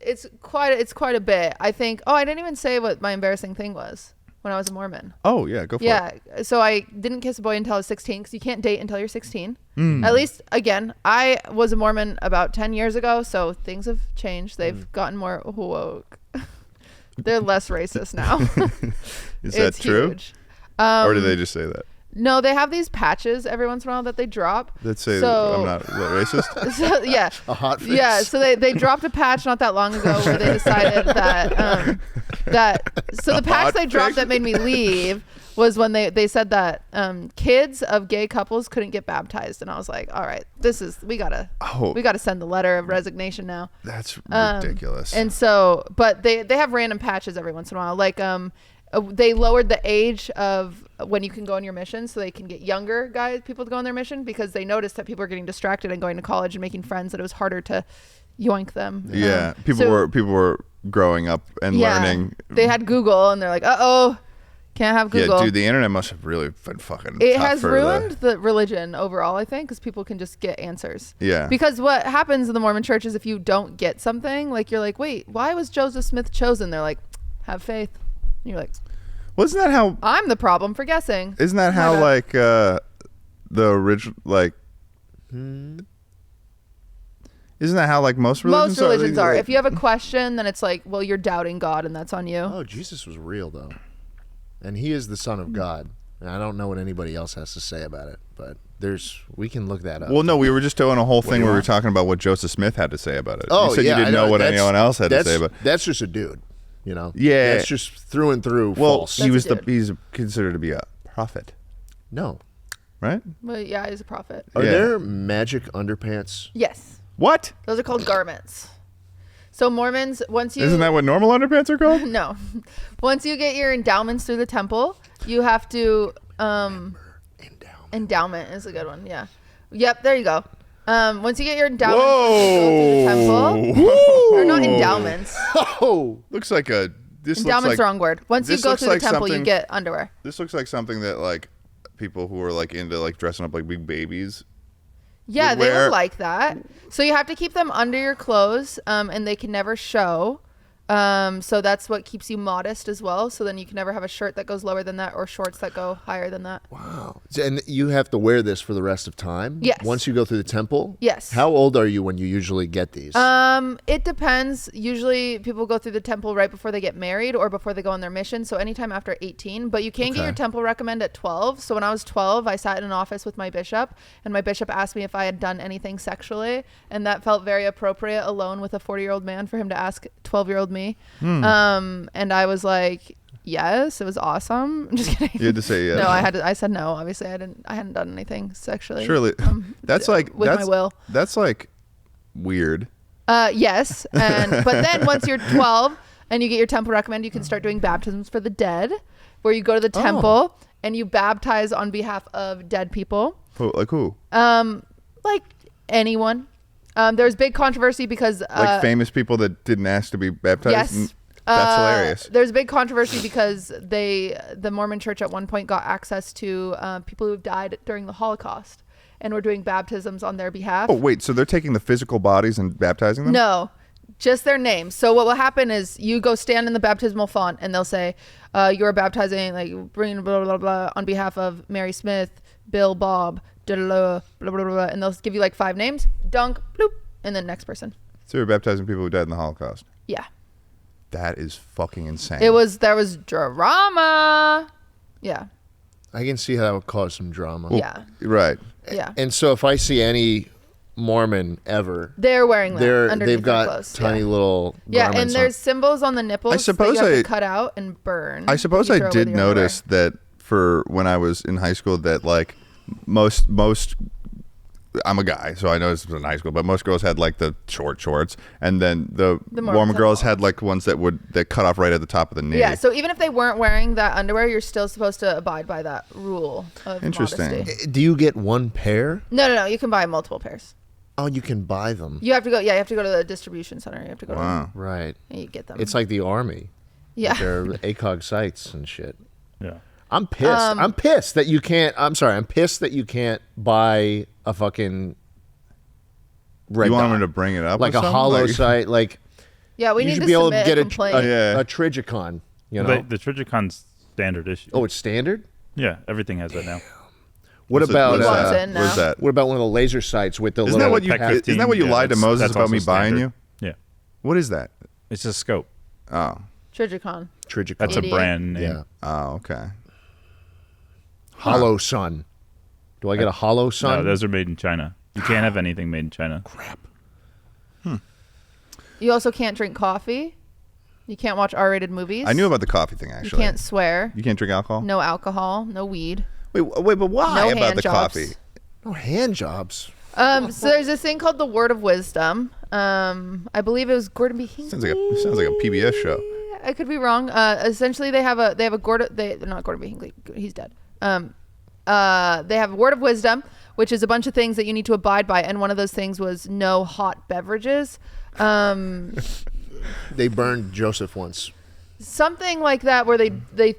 it's quite a bit. I think. Oh, I didn't even say what my embarrassing thing was when I was a Mormon. Oh yeah, go for it. Yeah, so I didn't kiss a boy until I was 16 because you can't date until you're 16. Hmm. At least, again, I was a Mormon about 10 years ago, so things have changed. They've gotten more woke. They're less racist now. Is that It's true? huge. Or did they just say that? No, they have these patches every once in a while that they drop. That say So- I'm not racist? So, yeah. A hot fix. Yeah, so they dropped a patch not that long ago where they decided that so the patch hot they dropped fix? that made me leave was when they said that kids of gay couples couldn't get baptized, and I was like, all right, we gotta send the letter of resignation now. That's ridiculous. And so, but they have random patches every once in a while, like they lowered the age of when you can go on your mission so they can get younger people to go on their mission because they noticed that people were getting distracted and going to college and making friends, that it was harder to yoink them. yeah, people were growing up and learning. They had Google and they're like, can't have Google. Yeah, dude, the internet must have really been fucking. It tough has for ruined the religion overall, I think, because people can just get answers. Yeah. Because what happens in the Mormon church is if you don't get something, like you're like, wait, why was Joseph Smith chosen? They're like, have faith. And you're like, Wasn't that how? I'm the problem for guessing. Isn't that how bad. like the original like? Isn't that how like most religions Most religions are. Like, If you have a question, then it's like, well, you're doubting God, and that's on you. Oh, Jesus was real though, and he is the Son of God. And I don't know what anybody else has to say about it, but we can look that up. Well, no, we were just doing a whole thing do you where we were want? talking about what Joseph Smith had to say about it. Oh, you said yeah, you didn't I know what That's- anyone else had to say about it. That's just a dude, you know. Yeah. that's just through and through Well, false. he was That's a dude. he's considered to be a prophet, No, right? But yeah, he's a prophet. are Yeah. there magic underpants? Yes. What? Those are called garments. So Mormons, once you... Isn't that what normal underpants are called? No. Once you get your endowments through the temple, you have to... Endowment is a good one, yeah. Yep, there you go. Once you get your endowments, you go through the temple. They're not endowments. Oh, Looks like a. This Endowment's looks the like, wrong word. Once you this go looks through the like temple, you something- get underwear. This looks like something that like people who are like into like dressing up like big babies. Yeah, would they wear- would like that. So you have to keep them under your clothes, and they can never show. So that's what keeps you modest as well. So then you can never have a shirt that goes lower than that or shorts that go higher than that. wow! And you have to wear this for the rest of time. Yes. Once you go through the temple. Yes. How old are you when you usually get these? It depends. Usually people go through the temple right before they get married or before they go on their mission. So anytime after 18, but you can get Okay. your temple recommend at 12. So when I was 12, I sat in an office with my bishop, and my bishop asked me if I had done anything sexually. And that felt very appropriate alone with a 40-year-old man for him to ask 12-year-old me. And I was like, yes, it was awesome. I'm just kidding. You had to say yes. No, I said no. Obviously I hadn't done anything sexually. Surely, that's like with that's, my will. That's like weird. Yes, but then once you're 12, and you get your temple recommend, you can start doing baptisms for the dead, where you go to the temple and you baptize on behalf of dead people. Like who? Like anyone. There's big controversy because Like famous people that didn't ask to be baptized? yes. That's hilarious. There's big controversy because the Mormon church at one point got access to people who have died during the Holocaust and were doing baptisms on their behalf. Oh, wait, so they're taking the physical bodies and baptizing them? No, just their names. So what will happen is you go stand in the baptismal font and they'll say, you're baptizing, like, bringing blah, blah, blah, on behalf of Mary Smith, Bill, Bob, blah, blah, blah, blah, blah, and they'll give you like 5 names, dunk, bloop, and then next person. So you're baptizing people who died in the Holocaust? Yeah. That is fucking insane. There was drama. Yeah. I can see how that would cause some drama. Yeah. Right. Yeah. And so if I see any Mormon ever, They're wearing them. they've got clothes. tiny little Yeah, garments and there's symbols on the nipples I suppose that you have I- to cut out and burn. I suppose You I throw did with your underwear. notice that for when I was in high school that like most I'm a guy, so I know this was in high school, but most girls had like the short shorts, and then the Mormons Mormon have girls long. had like ones that cut off right at the top of the knee. Yeah, so even if they weren't wearing that underwear, you're still supposed to abide by that rule of Interesting. modesty. Do you get one pair? No, you can buy multiple pairs. Oh, you can buy them. You have to go. Yeah, you have to go to the distribution center. You have to go Wow. Right. to and you get them. It's like the army. yeah. They're ACOG sites and shit. Yeah. I'm pissed. I'm pissed that you can't. I'm sorry. I'm pissed that you can't buy a fucking red You want dot. me to bring it up? like with a something? hollow Like- site. Like Yeah, we you need should to be able to submit get a complaint. yeah. a Trigicon. You know. The Trigicon's standard issue. Oh, it's standard. Yeah, everything has that now. What What's it- about what is What's that? in What is now? that? what about one of the laser sites with the Isn't little? that what you? Pack Isn't 15, that what you yeah, lied to that's- Moses that's about also me buying standard. you? Yeah. What is that? It's a scope. Oh. Trigicon. Trigicon? That's a Idiot. brand name. yeah. Oh, okay. Hollow Sun. Do I get a Hollow Sun? No, those are made in China. You can't have anything made in China. Crap. You also can't drink coffee. You can't watch R-rated movies. I knew about the coffee thing You actually. can't swear. You can't drink alcohol. No alcohol. No weed. Wait, but why No about hand the jobs. coffee? No hand jobs. So there's this thing called the Word of Wisdom. I believe it was Gordon B. Hinckley. Sounds like a PBS show. I could be wrong. Essentially, they have a Gordon. They're not Gordon B. Hinckley. He's dead. They have a Word of Wisdom, which is a bunch of things that you need to abide by, and one of those things was no hot beverages. They burned Joseph once. Something like that, where they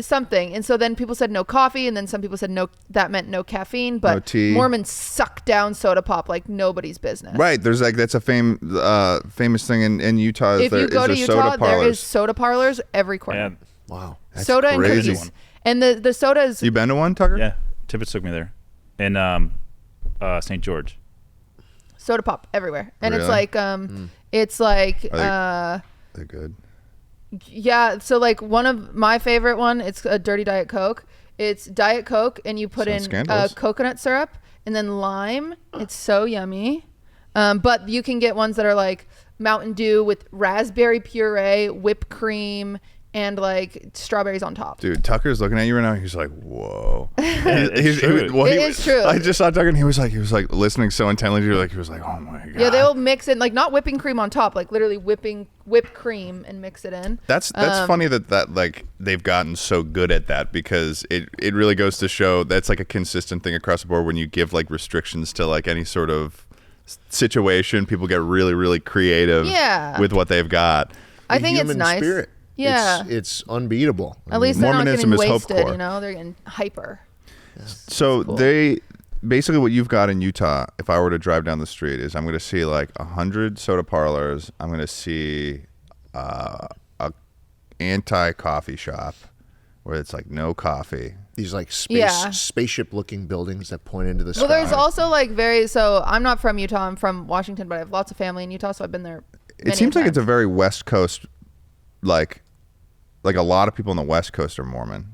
something, and so then people said no coffee, and then some people said no, that meant no caffeine, but No tea. Mormons suck down soda pop like nobody's business. Right. There's like that's a famous thing in Utah. If you go to Utah, soda there parlors. is soda parlors every corner. And Wow. That's Soda and crazy. cookies, and the soda is You been to one, Tucker? yeah, Tibbetts took me there. In St. George. soda pop everywhere, and Really? it's like it's like They're good. yeah. So like one of my favorite one, it's a dirty Diet Coke. It's Diet Coke, and you put Sounds in scandalous. coconut syrup and then lime. It's so yummy. But you can get ones that are like Mountain Dew with raspberry puree, whipped cream, and like strawberries on top. Dude, Tucker's looking at you right now. He's like, "Whoa!" It's true. It is true. I just saw Tucker, and he was like listening so intently to you, like he was like, "Oh my god." Yeah, they will mix in like not whipping cream on top, like literally whipped cream and mix it in. That's funny that like they've gotten so good at that, because it really goes to show that's like a consistent thing across the board. When you give like restrictions to like any sort of situation, people get really, really creative Yeah. with what they've got. I The think it's human nice. Spirit. Yeah. It's unbeatable. At least they're not Mormonism getting is wasted, hope core. you know? They're getting hyper. So cool. they basically what you've got in Utah, if I were to drive down the street, is I'm going to see like 100 soda parlors. I'm going to see a anti-coffee shop where it's like no coffee. These like Yeah. spaceship-looking buildings that point into the sky. Well, there's also like so I'm not from Utah. I'm from Washington, but I have lots of family in Utah, so I've been there. It seems like it's a very West Coast, like a lot of people on the West Coast are Mormon,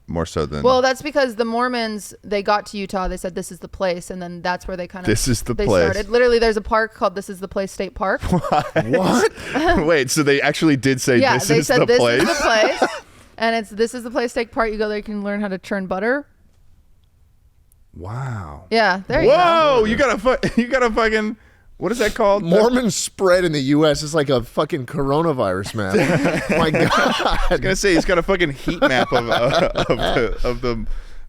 more so than. Well, that's because the Mormons, they got to Utah, they said this is the place, and then that's where they kind of This is the they place. started. Literally, there's a park called This Is the Place State Park. what? Wait, so they actually did say Yeah, this they is said the this place? is the place, and it's This Is the Place State Park. You go there, you can learn how to churn butter. Wow. Yeah, there you go. Whoa! You gotta fucking. What is that called? Mormon spread in the U.S. is like a fucking coronavirus map. My God. I was gonna say he's got a fucking heat map of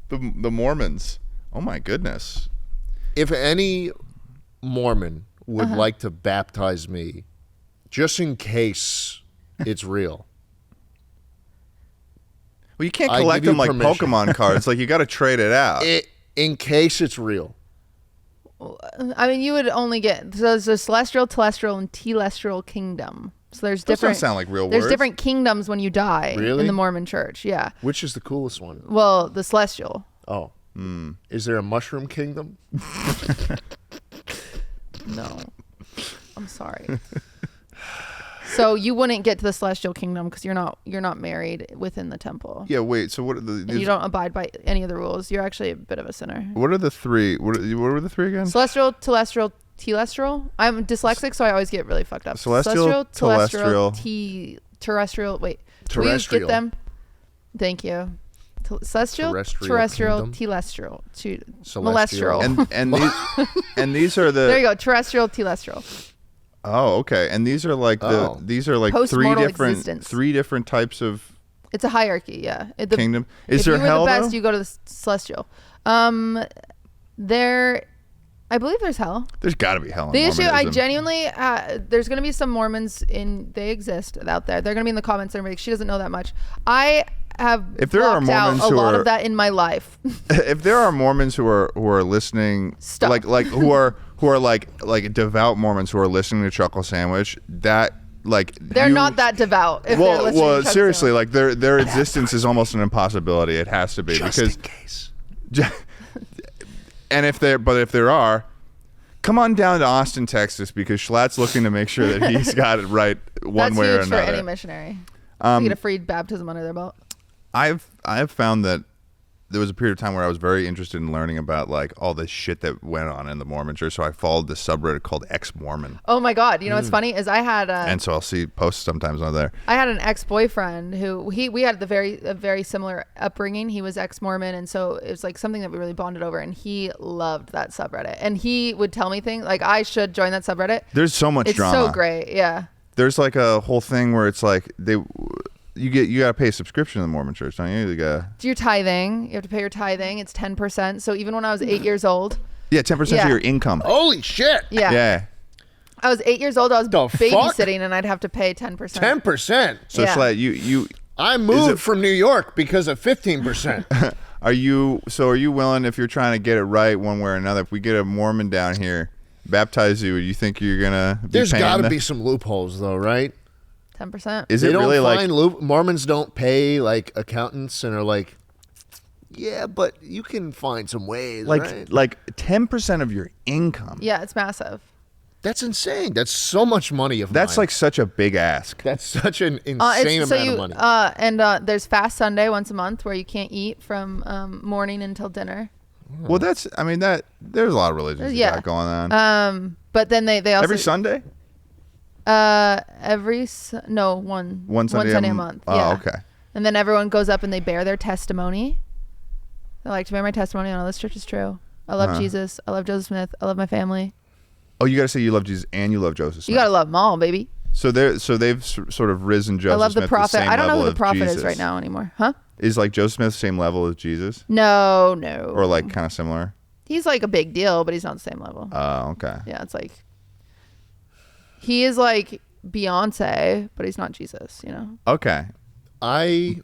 the Mormons. Oh my goodness. If any Mormon would like to baptize me, just in case it's real. Well, you can't I collect give them you like permission. Pokemon cards. Like you got to trade it out. In case it's real. I mean, you would only get, so there's a celestial, telestial, and telestial kingdom. So there's Those different. don't sound like real There's words. different kingdoms when you die Really? in the Mormon church. Yeah. Which is the coolest one? Well, the celestial. Oh. Is there a mushroom kingdom? No. I'm sorry. So you wouldn't get to the celestial kingdom because you're not married within the temple. Yeah, wait. So what are the? And you don't abide by any of the rules. You're actually a bit of a sinner. What are the three? What were the three again? Celestial, telestial, telestial. I'm dyslexic, so I always get really fucked up. Celestial, telestial. Terrestrial. Wait. Will you Terrestrial. get them? Thank you. Celestial, terrestrial, telestial, Celestial. molestial. And these are the. There you go. Terrestrial, telestial. Oh, okay. And these are like these are like Post-mortal existence. three different types of It's a hierarchy, yeah. kingdom. Is if there you were hell the best, though? you go to the celestial. I believe there's hell. There's got to be hell. In The issue, I Mormonism. genuinely, there's going to be some Mormons they exist out there. They're going to be in the comments. They're like, she doesn't know that much. I have If there are blocked out Mormons a who lot are- of that in my life. If there are Mormons who are listening, Stop. like who are like devout Mormons who are listening to Chuckle Sandwich, that like They're not that devout. If they're Well, listening to Chuck seriously, Sandwich. like their existence is almost an impossibility. It has to be Just because, in case. and if there are, come on down to Austin, Texas, because Schlatt's looking to make sure that he's got it right one That's way or huge for another. any missionary. To get a free baptism under their belt. I've found that there was a period of time where I was very interested in learning about like all this shit that went on in the Mormon church. So I followed this subreddit called Ex-Mormon, Oh my God! You know what's funny is I had and so I'll see posts sometimes on there. I had an ex-boyfriend who we had a very similar upbringing. He was ex-Mormon, and so it was like something that we really bonded over. And he loved that subreddit, and he would tell me things like I should join that subreddit. There's so much It's drama. so great, yeah. There's like a whole thing where it's like you gotta pay a subscription to the Mormon church, don't you? Do your tithing. You have to pay your tithing. It's 10%. So even when I was 8 years old, 10% Yeah. of your income. Holy shit. yeah, I was 8 years old. I was The fuck? babysitting, and I'd have to pay 10%. 10%. So Yeah. Schlatt, you I moved from New York because of 15%. are you willing, if you're trying to get it right one way or another, if we get a Mormon down here baptize you, you think you're gonna be There's paying got to them? be some loopholes, though, right? 10%. Is They it don't really like find Mormons don't pay like accountants and are like, yeah, but you can find some ways, right? 10% of your income? Yeah, it's massive. That's insane. That's so much money of That's mine. like such a big ask. That's such an insane amount of money. And there's Fast Sunday once a month where you can't eat from morning until dinner. Well, there's a lot of religions you Yeah. got going on. But then they also Every Sunday? one Sunday a month. Oh, Yeah. okay. And then everyone goes up and they bear their testimony. I like to bear my testimony on all this church is true. I love Jesus. I love Joseph Smith. I love my family. Oh, you got to say you love Jesus and you love Joseph Smith. You gotta love them all, baby. So they've sort of risen Joseph I love Smith the to prophet. same I don't know level who the of prophet is Jesus. right now anymore. Huh? Is like Joseph Smith the same level as Jesus? No. Or like kind of similar? He's like a big deal, but he's not the same level. Oh, okay. Yeah, it's like he is like Beyonce, but he's not Jesus, you know? Okay. I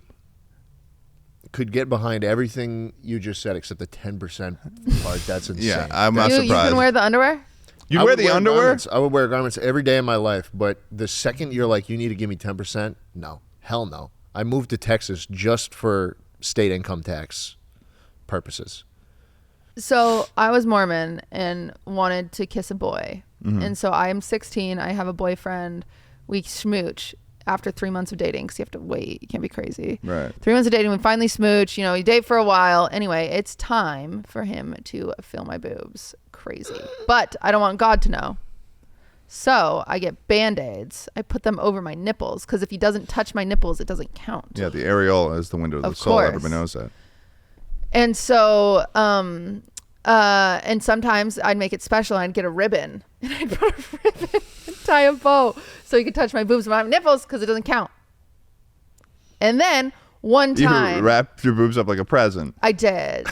could get behind everything you just said except the 10% part. That's insane. Yeah, I'm not You surprised. can wear the underwear? You I wear would the underwear? garments. I would wear garments every day of my life, but the second you're like, you need to give me 10%, no. Hell no. I moved to Texas just for state income tax purposes. So I was Mormon and wanted to kiss a boy. And so I am 16. I have a boyfriend. We smooch after 3 months of dating because you have to wait. You can't be crazy. Right. 3 months of dating. We finally smooch. You know, you date for a while. Anyway, it's time for him to feel my boobs. Crazy. But I don't want God to know. So I get Band-Aids. I put them over my nipples because if he doesn't touch my nipples, it doesn't count. Yeah, the areola is the window of the Of soul. course. Everybody knows that. And so, and sometimes I'd make it special. I'd get a ribbon and I'd put a ribbon and tie a bow so he could touch my boobs and my nipples because it doesn't count. And then one time, You wrapped your boobs up like a present. I did.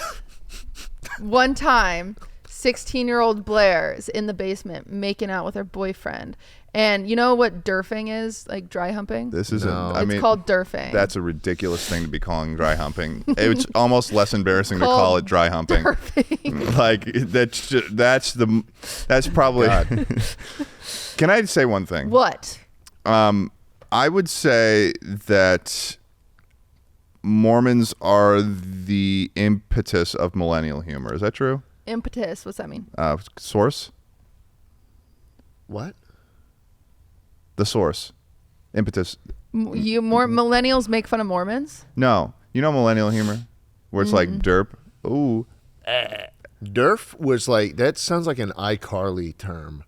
One time, 16-year-old Blair is in the basement making out with her boyfriend. And you know what derfing is? Like dry humping? This is It's called derfing. That's a ridiculous thing to be calling dry humping. It's almost less embarrassing to call it dry humping. Derfing. Like that's probably. Can I say one thing? What? I would say that Mormons are the impetus of millennial humor. Is that true? Impetus. What's that mean? Source? What? The source. Impetus. Millennials make fun of Mormons? No. You know millennial humor? Where it's like derp. Ooh. Derf was like, that sounds like an iCarly term.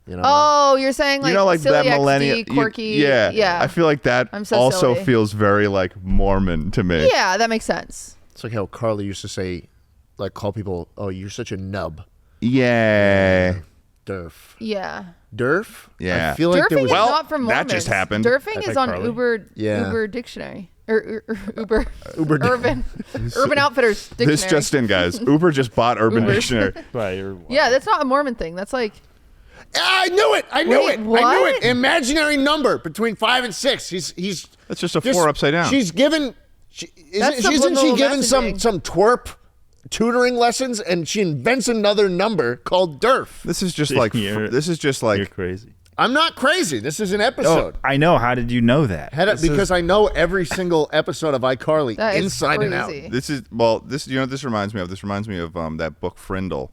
You know? Oh, you're saying like, You know, like silly that millennial. XD, quirky. Yeah. I feel like that I'm so also silly. feels very like Mormon to me. Yeah, that makes sense. It's like how Carly used to say, like, call people, oh, you're such a nub. Yeah. Derf. Yeah. Derf? Yeah. I feel like there Derfing was... is not from that Mormons. just happened. Derfing That's is like on Carly. Uber Dictionary. Or Uber Urban. Urban Outfitters Dictionary. This just in, guys. Uber just bought Urban Uber. Dictionary. Yeah, that's not a Mormon thing. That's like I knew it. I knew Wait, it. I knew what? it. Imaginary number between 5 and 6. He's That's just a 4 upside down. She's given. That's Isn't she subliminal given messaging. some twerp tutoring lessons, and she invents another number called Derf? This is just like You're crazy. I'm not crazy. This is an Oh, episode. I know. How did you know that? Because I know every single episode of iCarly that is inside and out. crazy. This is you know what this reminds me of? This reminds me of that book Frindle,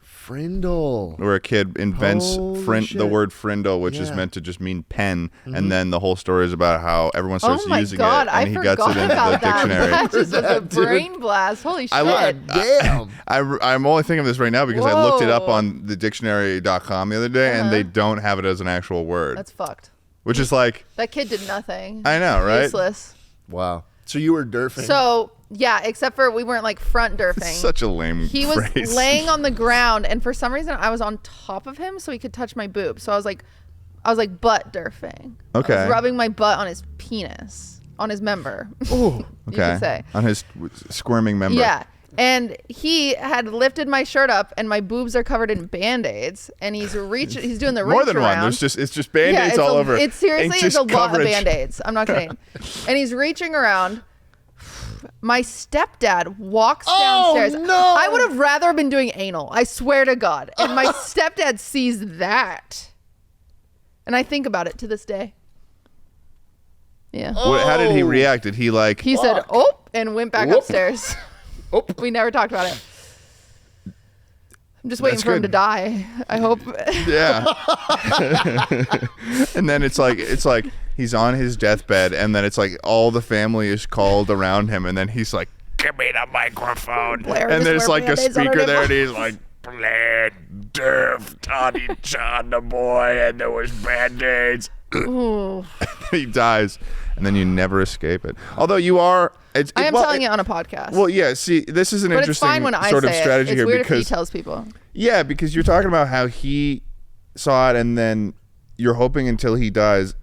Frindle. where a kid invents Holy shit. the word Frindle, which is Yeah. meant to just mean pen, and then the whole story is about how everyone starts Oh my using god, it, I and he forgot gets it into the about that. dictionary. That just was a That, dude. brain blast. Holy shit. Damn. I'm only thinking of this right now because I looked it up Whoa. on the dictionary.com the other day, and they don't have it as an actual word, That's fucked. which is like, That kid did nothing. I know, right? Useless. Wow. So you were derfing. So yeah, except for we weren't like front derfing. Such a lame He was phrase. laying on the ground, and for some reason I was on top of him so he could touch my boob. So I was like butt derfing. Okay. I was rubbing my butt on his penis, on his member. Ooh. You could say. On his squirming member. Yeah. And he had lifted my shirt up, and my boobs are covered in Band-Aids, and he's doing the reach More than around. one. It's just Band-Aids it's all over. It's seriously, it's just a lot of coverage. Band-Aids. I'm not kidding. And he's reaching around. My stepdad walks downstairs. no. I would have rather been doing anal. I swear to God. And my stepdad sees that. And I think about it to this day. Yeah. How did he react? Did he like? He said, "Oh," and went back Whoop. upstairs. Oop. We never talked about it. I'm just waiting That's for him good. to die. I hope. Yeah. And then it's like he's on his deathbed, and then it's like all the family is called around him, and then he's like, "Give me the microphone," Blair, and just there's wear like a Band-Aids on her speaker there, and nipple. he's like, "Blair, Durf, Toddy, John, the boy, and there was Band-Aids." Ooh. He dies, and then you never escape it. Although you are, I am telling it on a podcast. Well, yeah. See, this is an but it's interesting fine when I sort say of strategy it. It's here weird if because he tells people. yeah, because you're talking about how he saw it, and then you're hoping until he dies.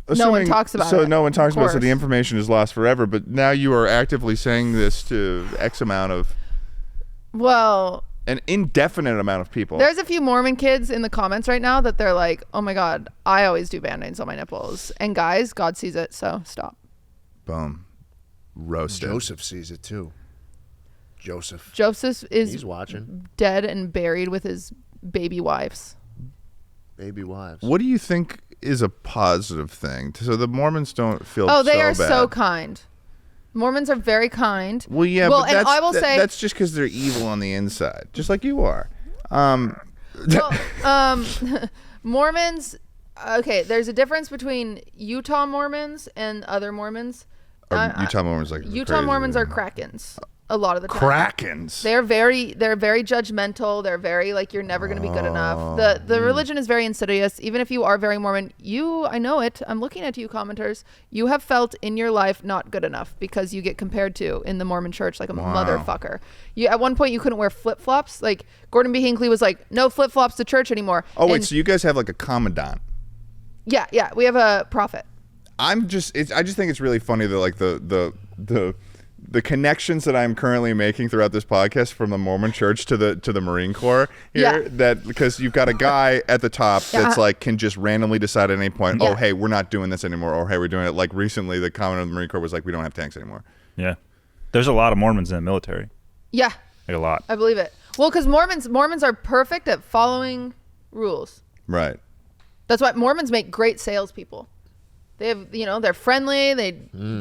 No one talks about so it, no one talks of about it, so the course. information is lost forever. But now you are actively saying this to X amount of Well, an indefinite amount of people. there's a few Mormon kids in the comments right now that they're like, "Oh my God, I always do Band-Aids on my nipples." And guys, God sees it, so stop. Boom, roasted. Joseph sees it too. Joseph. Joseph is He's watching. dead and buried with his baby wives. Baby wives. What do you think is a positive thing? So the Mormons don't feel. Oh, they so are bad. so kind. Mormons are very kind. Well, yeah, Well, but and that's, I will say- that's just because they're evil on the inside, just like you are. Well, Mormons. Okay, there's a difference between Utah Mormons and other Mormons. Utah Mormons like Utah crazy. Mormons are Krakens. a lot of the time. Krakens. They're very judgmental. They're very like, you're never going to be good enough. The religion is very insidious. Even if you are very Mormon, I know it. I'm looking at you commenters. You have felt in your life not good enough because you get compared to in the Mormon church like a motherfucker. At one point you couldn't wear flip-flops. Like Gordon B. Hinckley was like, no flip-flops to church anymore. Oh, wait, so you guys have like a commandant? Yeah. We have a prophet. I just think it's really funny that like the connections that I'm currently making throughout this podcast from the Mormon Church to the Marine Corps here, that because you've got a guy at the top that's like can just randomly decide at any point, oh hey, we're not doing this anymore, or hey, we're doing it. Like recently, the commander of the Marine Corps was like, we don't have tanks anymore. Yeah, there's a lot of Mormons in the military. Yeah, like a lot. I believe it. Well, because Mormons are perfect at following rules. Right. That's why Mormons make great salespeople. They have, they're friendly. They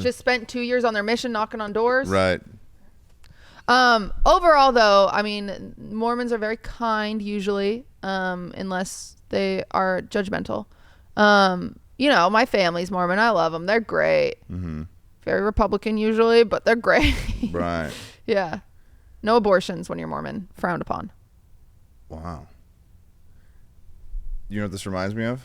just spent 2 years on their mission knocking on doors. Right. Overall, though, I mean, Mormons are very kind usually, unless they are judgmental. My family's Mormon. I love them. They're great. Mm-hmm. Very Republican usually, but they're great. Right. Yeah. No abortions when you're Mormon. Frowned upon. Wow. You know what this reminds me of?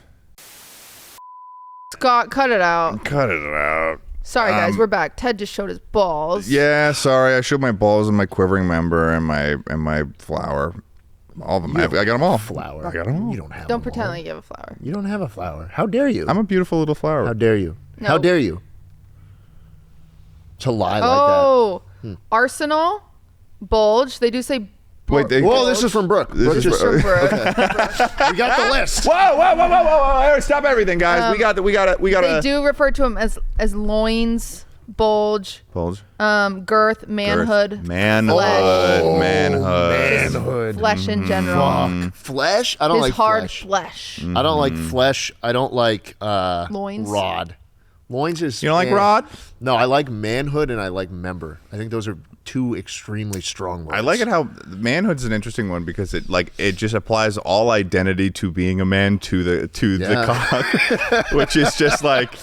Scott, cut it out. Cut it out. Sorry, guys, we're back. Ted just showed his balls. Yeah, sorry. I showed my balls and my quivering member and my flower. All of them. I got them all. Flower. I got them all. You don't have. Don't pretend like you have a flower. You don't have a flower. How dare you? I'm a beautiful little flower. How dare you? No. How dare you? To lie like that. Arsenal, bulge. They do say. Wait, Whoa, this is from Brooke. This is from Brooke. We got the list. Whoa! Stop everything, guys. We got. They do refer to them as loins, bulge, girth, manhood, manhood, flesh in general. Flesh? I don't like hard flesh. flesh. I don't like flesh. I don't like loins. Rod. Loins is. You don't like rod? No, I like manhood and I like member. I think those are two extremely strong words. I like it how manhood's an interesting one because it just applies all identity to being a man to the cock, which is just like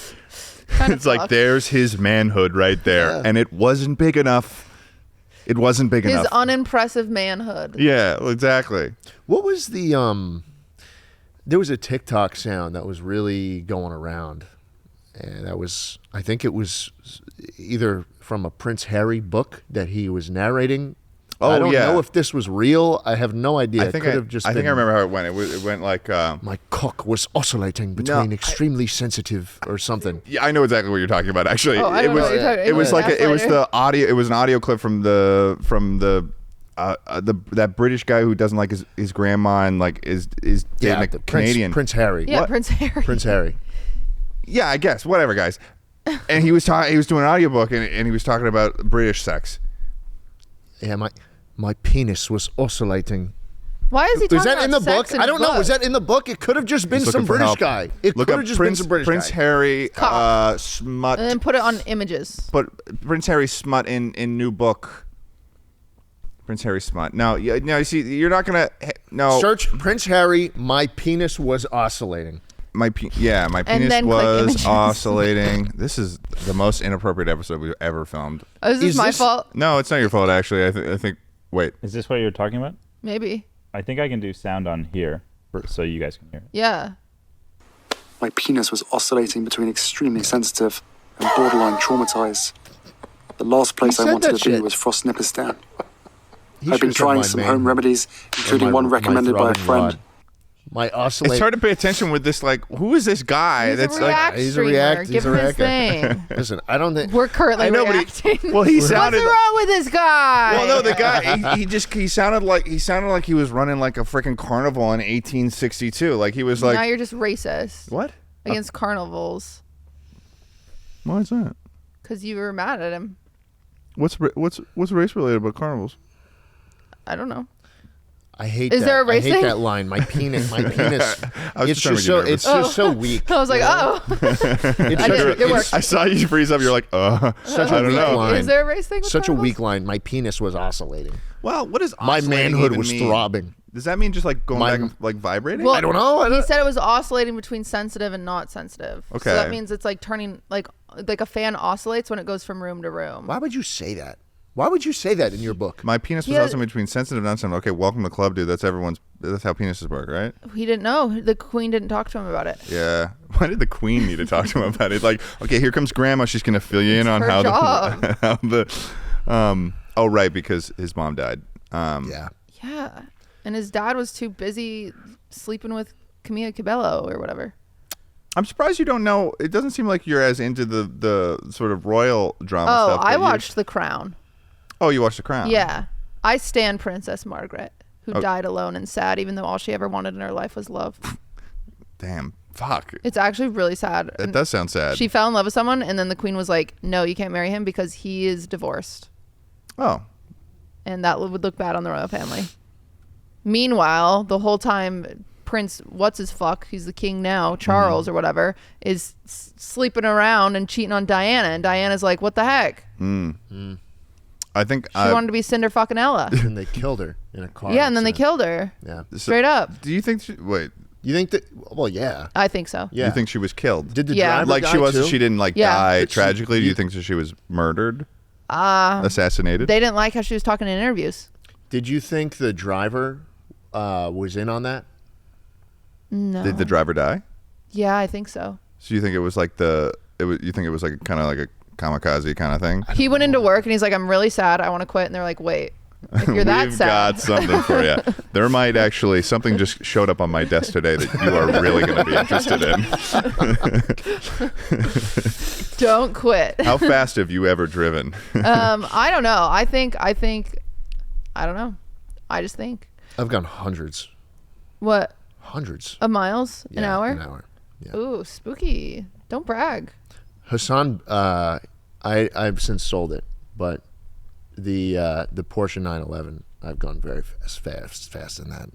it's like there's his manhood right there, and it wasn't big enough. It wasn't big enough. His unimpressive manhood. Yeah, exactly. What was the there was a TikTok sound that was really going around. And I think it was either from a Prince Harry book that he was narrating. Oh, I don't know if this was real. I have no idea. I think I remember how it went. It went like my cock was oscillating between extremely sensitive or something. Yeah, I know exactly what you're talking about. Actually, I don't know what you're talking about. It was like it was the audio. It was an audio clip from the that British guy who doesn't like his grandma and like is Canadian Prince Harry. Yeah, what? Prince Harry. Prince Harry. Yeah, I guess. Whatever, guys. And he was doing an audiobook and he was talking about British sex. Yeah, my penis was oscillating. Why is he talking about that in the book? I don't know. Was that in the book? It could have just been some British guy. It could have just been some British guy. Prince Harry smut. And then put it on images. But Prince Harry smut in new book. Prince Harry smut. No, you see, you're not gonna search Prince Harry. My penis was oscillating. My penis was oscillating. This is the most inappropriate episode we've ever filmed. Oh, is this my fault? No, it's not your fault, actually. I think. Wait. Is this what you're talking about? Maybe. I think I can do sound on here so you guys can hear it. Yeah. My penis was oscillating between extremely sensitive and borderline traumatized. The last place I wanted to be was Frostnipistan. I've been trying some home remedies, including one recommended by a friend. My oscillate. It's hard to pay attention with this. Like, who is this guy? He's a react. He's a reactor. Listen, I don't think we're currently reacting. Well, he sounded. What's wrong with this guy? Well, no, the guy. He sounded like he was running like a freaking carnival in 1862. Like he was like. Now you're just racist. What? Against carnivals. Why is that? Because you were mad at him. What's race related about carnivals? I don't know. I hate Is that. there a race I hate thing? that line. My penis. It's just so weak. I was like, it worked. I saw you freeze up. You're like, such a weak line. Is there a race thing with Such carnivals? a weak line. My penis was oscillating. Well, what does my manhood was mean? throbbing? Does that mean just like going back and like vibrating? Well, I don't know. He said it was oscillating between sensitive and not sensitive. Okay. So that means it's like turning like a fan oscillates when it goes from room to room. Why would you say that? Why would you say that in your book? My penis was also between sensitive and non-sensitive. Okay, welcome to the club, dude. That's how penises work, right? He didn't know. The queen didn't talk to him about it. Yeah. Why did the queen need to talk to him about it? Like, okay, here comes grandma. She's going to fill you in on her how job. oh, right, because his mom died. Yeah. Yeah. And his dad was too busy sleeping with Camila Cabello or whatever. I'm surprised you don't know. It doesn't seem like you're as into the sort of royal drama stuff. Oh, I watched The Crown. Oh, you watched The Crown? Yeah. I stan Princess Margaret, who died alone and sad, even though all she ever wanted in her life was love. Damn. Fuck. It's actually really sad. It does sound sad. She fell in love with someone, and then the queen was like, no, you can't marry him because he is divorced. Oh. And that would look bad on the royal family. Meanwhile, the whole time, Prince, what's-his-fuck, he's the king now, Charles or whatever, is sleeping around and cheating on Diana. And Diana's like, what the heck? I think She wanted to be Cinder fucking Ella. And they killed her in a car. Yeah, and then they accident. killed her. Yeah. Straight up. Do you think wait, You think that? Well, yeah. I think so. Yeah. you think she was killed? Did the Yeah. driver like die she was too? she didn't like Yeah. die But she- tragically? Do you think that she was murdered? Assassinated? They didn't like how she was talking in interviews. Did you think the driver was in on that? No. Did the driver die? Yeah, I think so. So you think it was like you think it was like kind of like a kamikaze kind of thing? He went into work and he's like, I'm really sad. I want to quit. And they're like, wait, if you're that We've sad. got something for you. There might actually something just showed up on my desk today that you are really going to be interested in. Don't quit. How fast have you ever driven? I don't know. I don't know. I just think. I've gone hundreds. What? Hundreds. Of miles? An Yeah, hour? An hour. Yeah. Ooh, spooky. Don't brag. Hassan, I've since sold it, but the Porsche 911, I've gone very fast in that.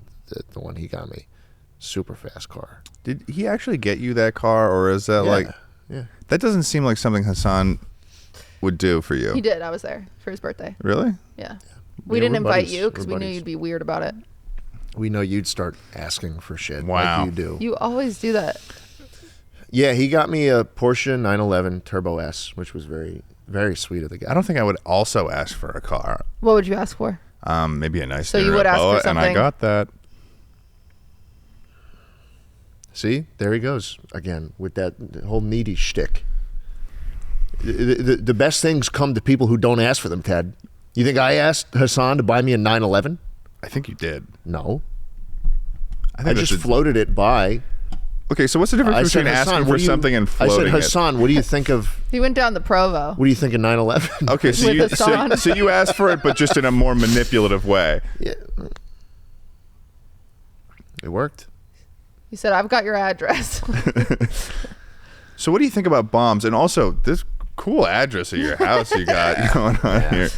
The one he got me, super fast car. Did he actually get you that car, or is that yeah. that doesn't seem like something Hassan would do for you? He did. I was there for his birthday. Really? Yeah. Yeah, We didn't we're invite buddies. you because We're we knew buddies. you'd be weird about it. We know you'd start asking for shit Wow. like you do. You always do that. Yeah, he got me a Porsche 911 Turbo S, which was very, very sweet of the guy. I don't think I would also ask for a car. What would you ask for? Maybe a nice So you would ask for and I something- got that. See, there he goes again with that whole needy shtick. The best things come to people who don't ask for them, Ted. You think I asked Hassan to buy me a 911? I think you did. No. I I think just floated it by. Okay, so what's the difference I said, between Hassan, asking what for do you- something and floating I said, it? Hassan, what do you think of? He went down the Provo. What do you think of 911? Okay, so With you Hassan. so you asked for it, but just in a more manipulative way. Yeah. It worked. He said, I've got your address. So what do you think about bombs? And also this cool address of your house you got going on here.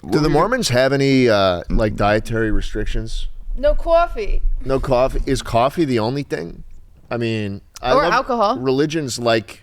Do the Mormons have any like dietary restrictions? No coffee. No coffee. Is coffee the only thing? I mean, Or alcohol. Religions like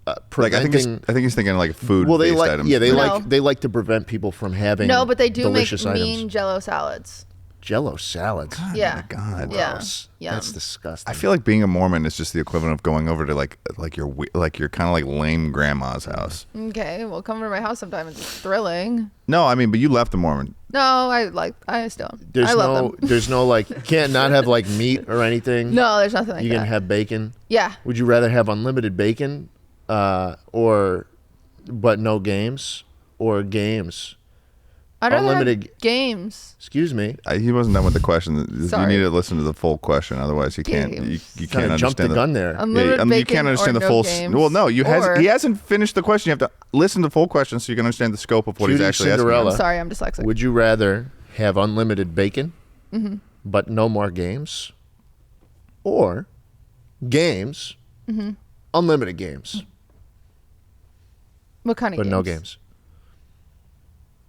Like I preventing. think he's thinking like food. well, they based like items. yeah they No. like to prevent people from having No, but they do make delicious mean items. Jello salads. Jello salads. Yeah. God. Yeah. Gross. Yum. That's disgusting. I feel like being a Mormon is just the equivalent of going over to like your kind of like lame grandma's house. Okay, well, come to my house sometime. It's thrilling. No, I mean, but you left the Mormon. No, I still. there's I love no them. there's no like you can't not have like meat or anything. No, there's nothing like you that. can have bacon. Yeah. Would you rather have unlimited bacon, or but no games, or games? I'd rather Unlimited- have games. Excuse me. He wasn't done with the question. You Sorry. need to listen to the full question, otherwise you can't. You Games. can't Kind of jumped the understand gun there. Unlimited you bacon can't understand or the no full. games. Well, no, Or- he hasn't finished the question. You have to listen to the full question so you can understand the scope of what he's actually asking. QTCinderella. I'm sorry, I'm dyslexic. Would you rather have unlimited bacon, Mm-hmm. but no more games, or games, Mm-hmm. unlimited games, What kind of but games? no games?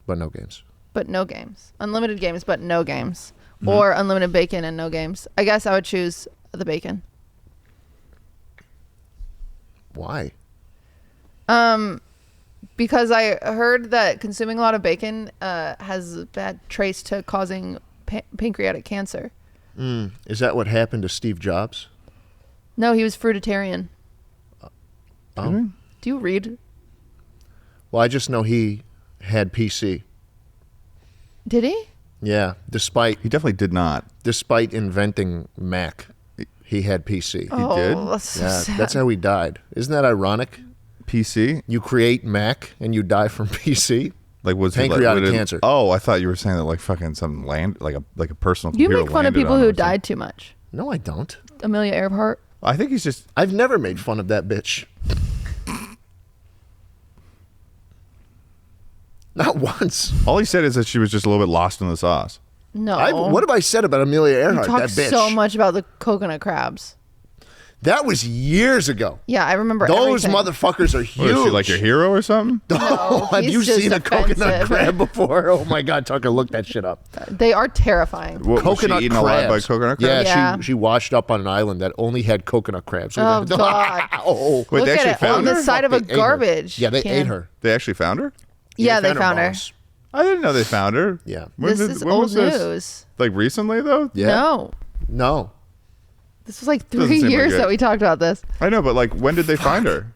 But no games. But no games. Unlimited games, but no games. Mm-hmm. Or unlimited bacon and no games. I guess I would choose the bacon. Why? Because I heard that consuming a lot of bacon has a bad trace to causing pancreatic cancer. Is that what happened to Steve Jobs? No, he was fruitarian. Oh. Do you read? Well, I just know he had PC. Did he? Yeah, despite He definitely did not. inventing Mac, he had PC. Oh, did? that's so Yeah, sad. that's how he died. Isn't that ironic? PC? You create Mac and you die from PC. Like was Pancreatic it like, cancer. Oh, I thought you were saying that like fucking some land, like a personal. You computer make fun of landed people on who him or something. died too much. No, I don't. Amelia Earhart. I think he's just. I've never made fun of that bitch. Not once. All he said is that she was just a little bit lost in the sauce. No. What have I said about Amelia you Earhart? talk That bitch. so much about the coconut crabs. That was years ago. Yeah, I remember Those everything. motherfuckers are What, huge. is she like your hero or something? Oh, have he's you just seen a coconut offensive. crab before? Oh my God, Tucker, look that shit up. They are terrifying. What, was she Coconut eaten crabs. alive by coconut crabs? Yeah. She washed up on an island that only had coconut crabs. Oh, God. Oh. Wait, Look they at actually it found on her? the side of a They ate her. garbage. Yeah, they can. ate her. They actually found her? Yeah, they found her. bones. I didn't know they found her. Yeah. This is old news. Like recently though? Yeah. No. This was like Doesn't 3 seem like years it. that we talked about this. I know, but like when did they find her?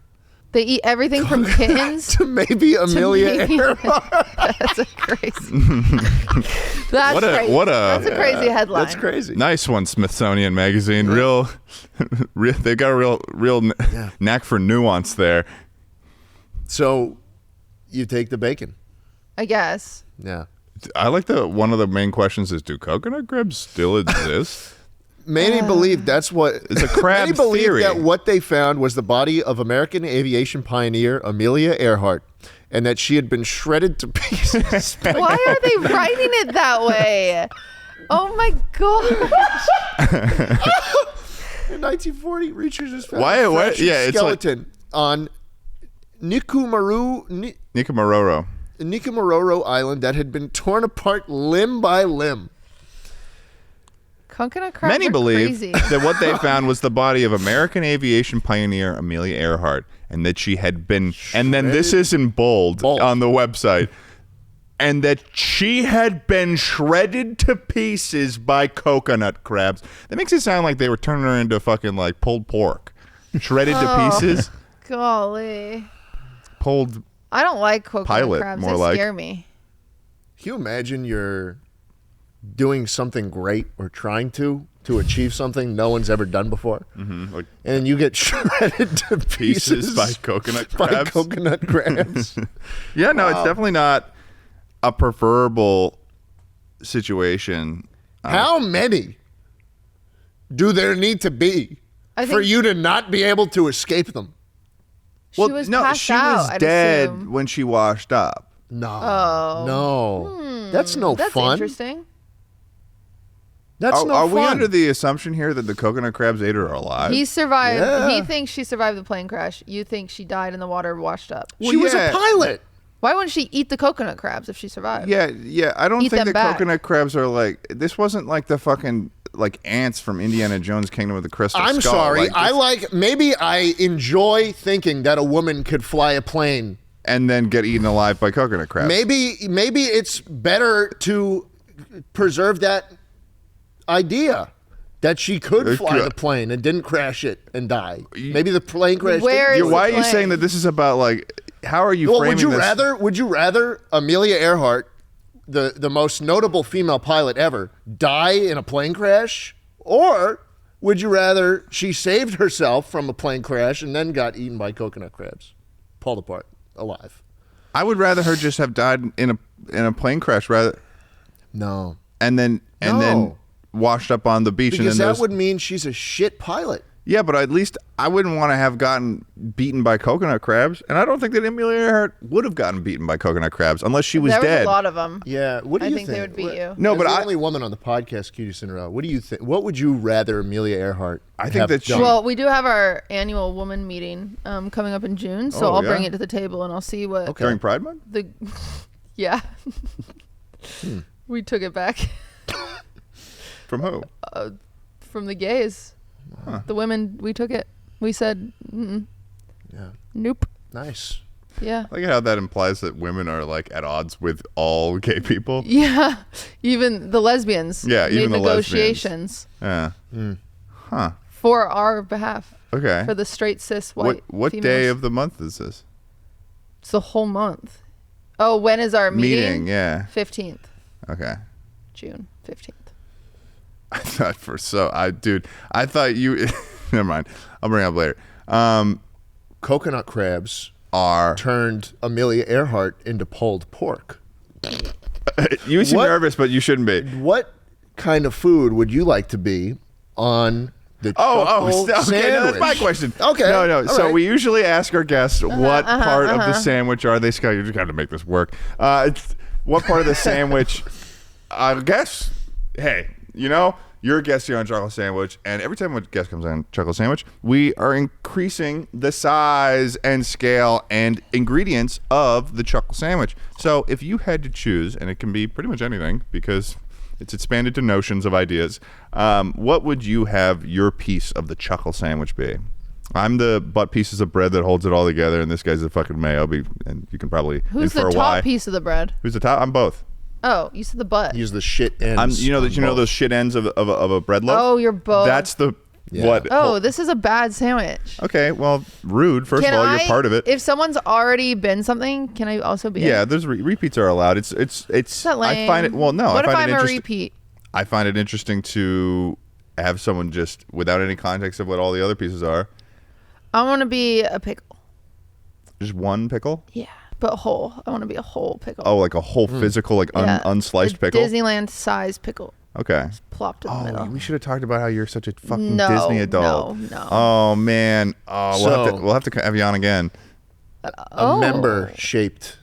They eat everything from kittens. To maybe to Amelia maybe- Earhart. That's a crazy. That's What a- crazy. what a- That's a crazy headline. That's crazy. Nice one, Smithsonian Magazine. Real, they got a real knack for nuance there. So you take the bacon. I guess. Yeah. I like one of the main questions is, do coconut crabs still exist? Many believe that's what It's a crab Many believe theory. that what they found was the body of American aviation pioneer Amelia Earhart, and that she had been shredded to pieces. Why are they writing it that way? Oh my gosh. In 1940, researchers found Why- a why- fractured yeah, it's like- skeleton on Nicomaroro Island that had been torn apart limb by limb. Coconut crabs Many are believe crazy. that what they found was the body of American aviation pioneer Amelia Earhart, and that she had been, and then this is in bold on the website, and that she had been shredded to pieces by coconut crabs. That makes it sound like they were turning her into fucking like pulled pork, shredded to pieces, Golly. pulled. I don't like coconut Pilot, crabs. more They like. scare me. Can you imagine you're doing something great or trying to achieve something no one's ever done before, Like and you get shredded to pieces by coconut by crabs. coconut crabs? Yeah, no, it's definitely not a preferable situation. How many do there need to be I for think you to not be able to escape them? she was passed she out. was I'd dead assume. when she washed up. No. Oh. No. That's no That's fun. interesting. That's no Are fun. we under the assumption here that the coconut crabs ate her alive? He survived. Yeah. He thinks she survived the plane crash. You think she died in the water, washed up. She was a pilot. Why wouldn't she eat the coconut crabs if she survived? Yeah. I don't Eat think them that back. coconut crabs are like. This wasn't like the fucking like ants from Indiana Jones' Kingdom of the Crystal I'm Skull. sorry. Like, Maybe I enjoy thinking that a woman could fly a plane. and then get eaten alive by coconut crabs. Maybe it's better to preserve that idea that she could fly the plane and didn't crash it and die. Maybe the plane crashed. Where is Why are the you saying plane? that this is about like? How are you Well, framing this? would you rather Amelia Earhart, the most notable female pilot ever, die in a plane crash, or would you rather she saved herself from a plane crash and then got eaten by coconut crabs, pulled apart, alive? I would rather her just have died in a plane crash rather, No, and then washed up on the beach. because and then that would mean she's a shit pilot. Yeah, but at least I wouldn't want to have gotten beaten by coconut crabs, and I don't think that Amelia Earhart would have gotten beaten by coconut crabs unless she was There was dead. a lot of them. Yeah, what do I you think they would beat you. No, As but the I- only woman on the podcast, QTCinderella. What do you think? What would you rather Amelia Earhart? I think have that she- done? Well, we do have our annual woman meeting coming up in June, so Oh, I'll yeah? bring it to the table and I'll see what During Pride Month? the yeah. We took it back From who? from the gays. The women, we took it. We said, Yeah. nope. Nice. Yeah. I like how that implies that women are like at odds with all gay people. Yeah. Even the lesbians. Yeah, made even the negotiations Yeah. Huh. for our behalf. Okay. For the straight cis white. What females. day of the month is this? It's the whole month. Oh, when is our meeting? Yeah. 15th. Okay. June 15th. I thought you. Never mind. I'll bring it up later. Coconut crabs Are turned Amelia Earhart into pulled pork. you seem What? nervous, but you shouldn't be. What kind of food would you like to be on the Chuckle Okay, Sandwich? no, that's my question. Okay, No. all So right. we usually ask our guests what part of the sandwich are they? Scott, you just got to make this work. What part of the sandwich? I guess. Hey, you're a guest here on Chuckle Sandwich, and every time a guest comes on Chuckle Sandwich, we are increasing the size and scale and ingredients of the Chuckle Sandwich. So if you had to choose, and it can be pretty much anything because it's expanded to notions of ideas, what would you have your piece of the Chuckle Sandwich be? I'm the butt pieces of bread that holds it all together, and this guy's the fucking mayo. And you can probably Who's the infer top why. piece of the bread? Who's the top? I'm both. Oh, you said the butt. Use the shit ends. I'm, on both. those shit ends of a bread loaf. Oh, you're both. That's the Yeah. what. Oh, this is a bad sandwich. Okay, well, rude. First Can of all, I, you're part of it. If someone's already been something, can I also be? Yeah, it? there's repeats are allowed. It's. Is that lame? I find it. Well, no. What I if find I'm it a interesting. repeat? I find it interesting to have someone just without any context of what all the other pieces are. I want to be a pickle. Just one pickle. Yeah, but whole. I want to be a whole pickle. Oh, like a whole physical, like Yeah, unsliced a pickle. Disneyland size pickle. Okay. Plopped in the middle. We should have talked about how you're such a fucking No, Disney adult. no. Oh man. Oh, So- we'll have to have you on again. a member-shaped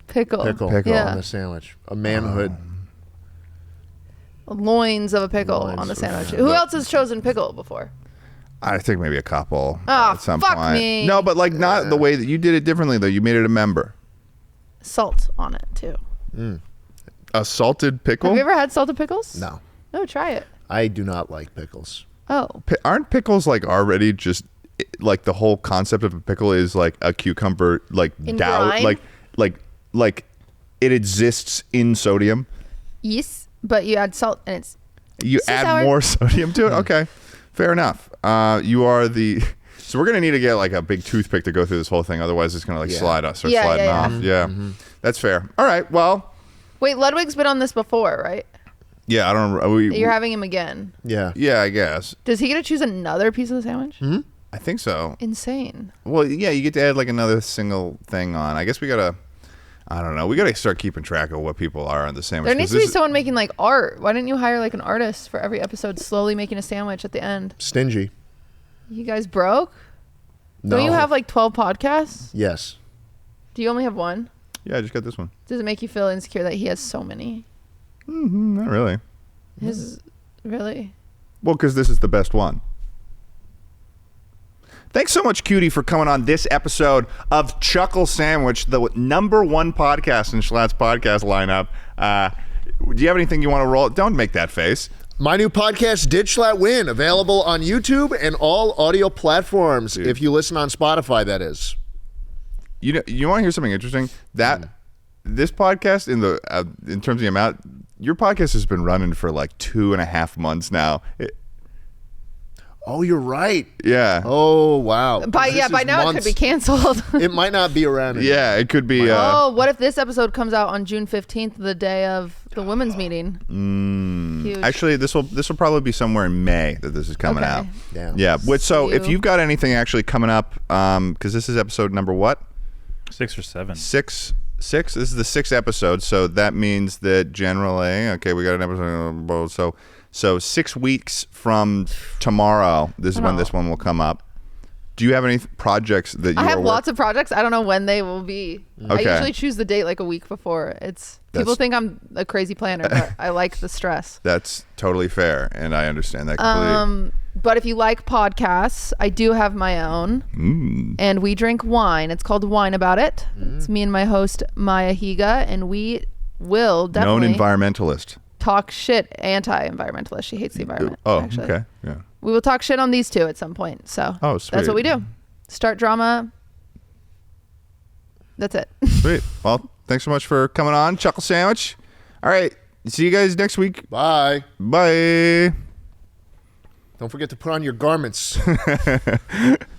pickle. pickle Yeah. on the sandwich. A manhood. Loins of a pickle Loins on the of- sandwich. Who else has chosen pickle before? I think maybe a couple Oh, at some fuck point. me. No, but like not the way that you did it differently though. You made it a member. Salt on it too. A salted pickle? Have you ever had salted pickles? No, No, try it. I do not like pickles. Oh, Aren't pickles like already just like the whole concept of a pickle is like a cucumber like In dough brine? like it exists in sodium. yes, but you add salt and it's You So add sour. more sodium to it? Okay. Fair enough. You are the so we're gonna need to get like a big toothpick to go through this whole thing, otherwise it's gonna like Yeah. slide us or Yeah, sliding yeah, off. Yeah. That's fair. All right, well, Wait, Ludwig's been on this before, right? yeah, I don't You're having him again. Yeah. yeah, I guess. Does he get to choose another piece of the sandwich? I think so. Insane. Well, yeah, you get to add like another single thing on. I guess we gotta. I don't know. We gotta start keeping track of what people are on the sandwich. There 'cause needs to be this is- someone making like art. Why didn't you hire like an artist for every episode, slowly making a sandwich at the end? Stingy. You guys broke? No. Don't you have like 12 podcasts? Yes. Do you only have one? Yeah, I just got this one. Does it make you feel insecure that he has so many? Not really. His really? Well, because this is the best one. Thanks so much, Cutie, for coming on this episode of Chuckle Sandwich, the #1 podcast in Schlatt's podcast lineup. Do you have anything you want to roll? Don't make that face. My new podcast, Did Schlatt Win, available on YouTube and all audio platforms. Dude. If you listen on Spotify, that is. You know, you want to hear something interesting? That this podcast, in terms of the amount, your podcast has been running for like 2.5 months now. Oh, you're right. Yeah. Oh, wow. By This is now it could be canceled. It might not be around anymore. Yeah, it could be. Oh, what if this episode comes out on June 15th, the day of the women's meeting? Huge. Actually, this will probably be somewhere in May that this is coming Okay. out. Yeah. Yeah. So if you. you've got anything actually coming up, because this is episode number what? 6 or 7. Six. This is the 6th episode, so that means that generally, okay, we got an episode. So 6 weeks from tomorrow, this is when this one will come up. Do you have any projects that you I have are lots of projects. I don't know when they will be. I Okay. usually choose the date like a week before. People think I'm a crazy planner, but I like the stress. That's totally fair, and I understand that completely. But if you like podcasts, I do have my own, and we drink wine. It's called Wine About It. It's me and my host Maya Higa, and we will Known definitely environmentalist. talk shit. Anti-environmentalist. She hates the environment. Oh, actually. okay. Yeah. We will talk shit on these two at some point. So Oh, that's what we sweet. do. Start drama. That's it. Sweet. Well, thanks so much for coming on, Chuckle Sandwich. All right. See you guys next week. Bye. Bye. Don't forget to put on your garments.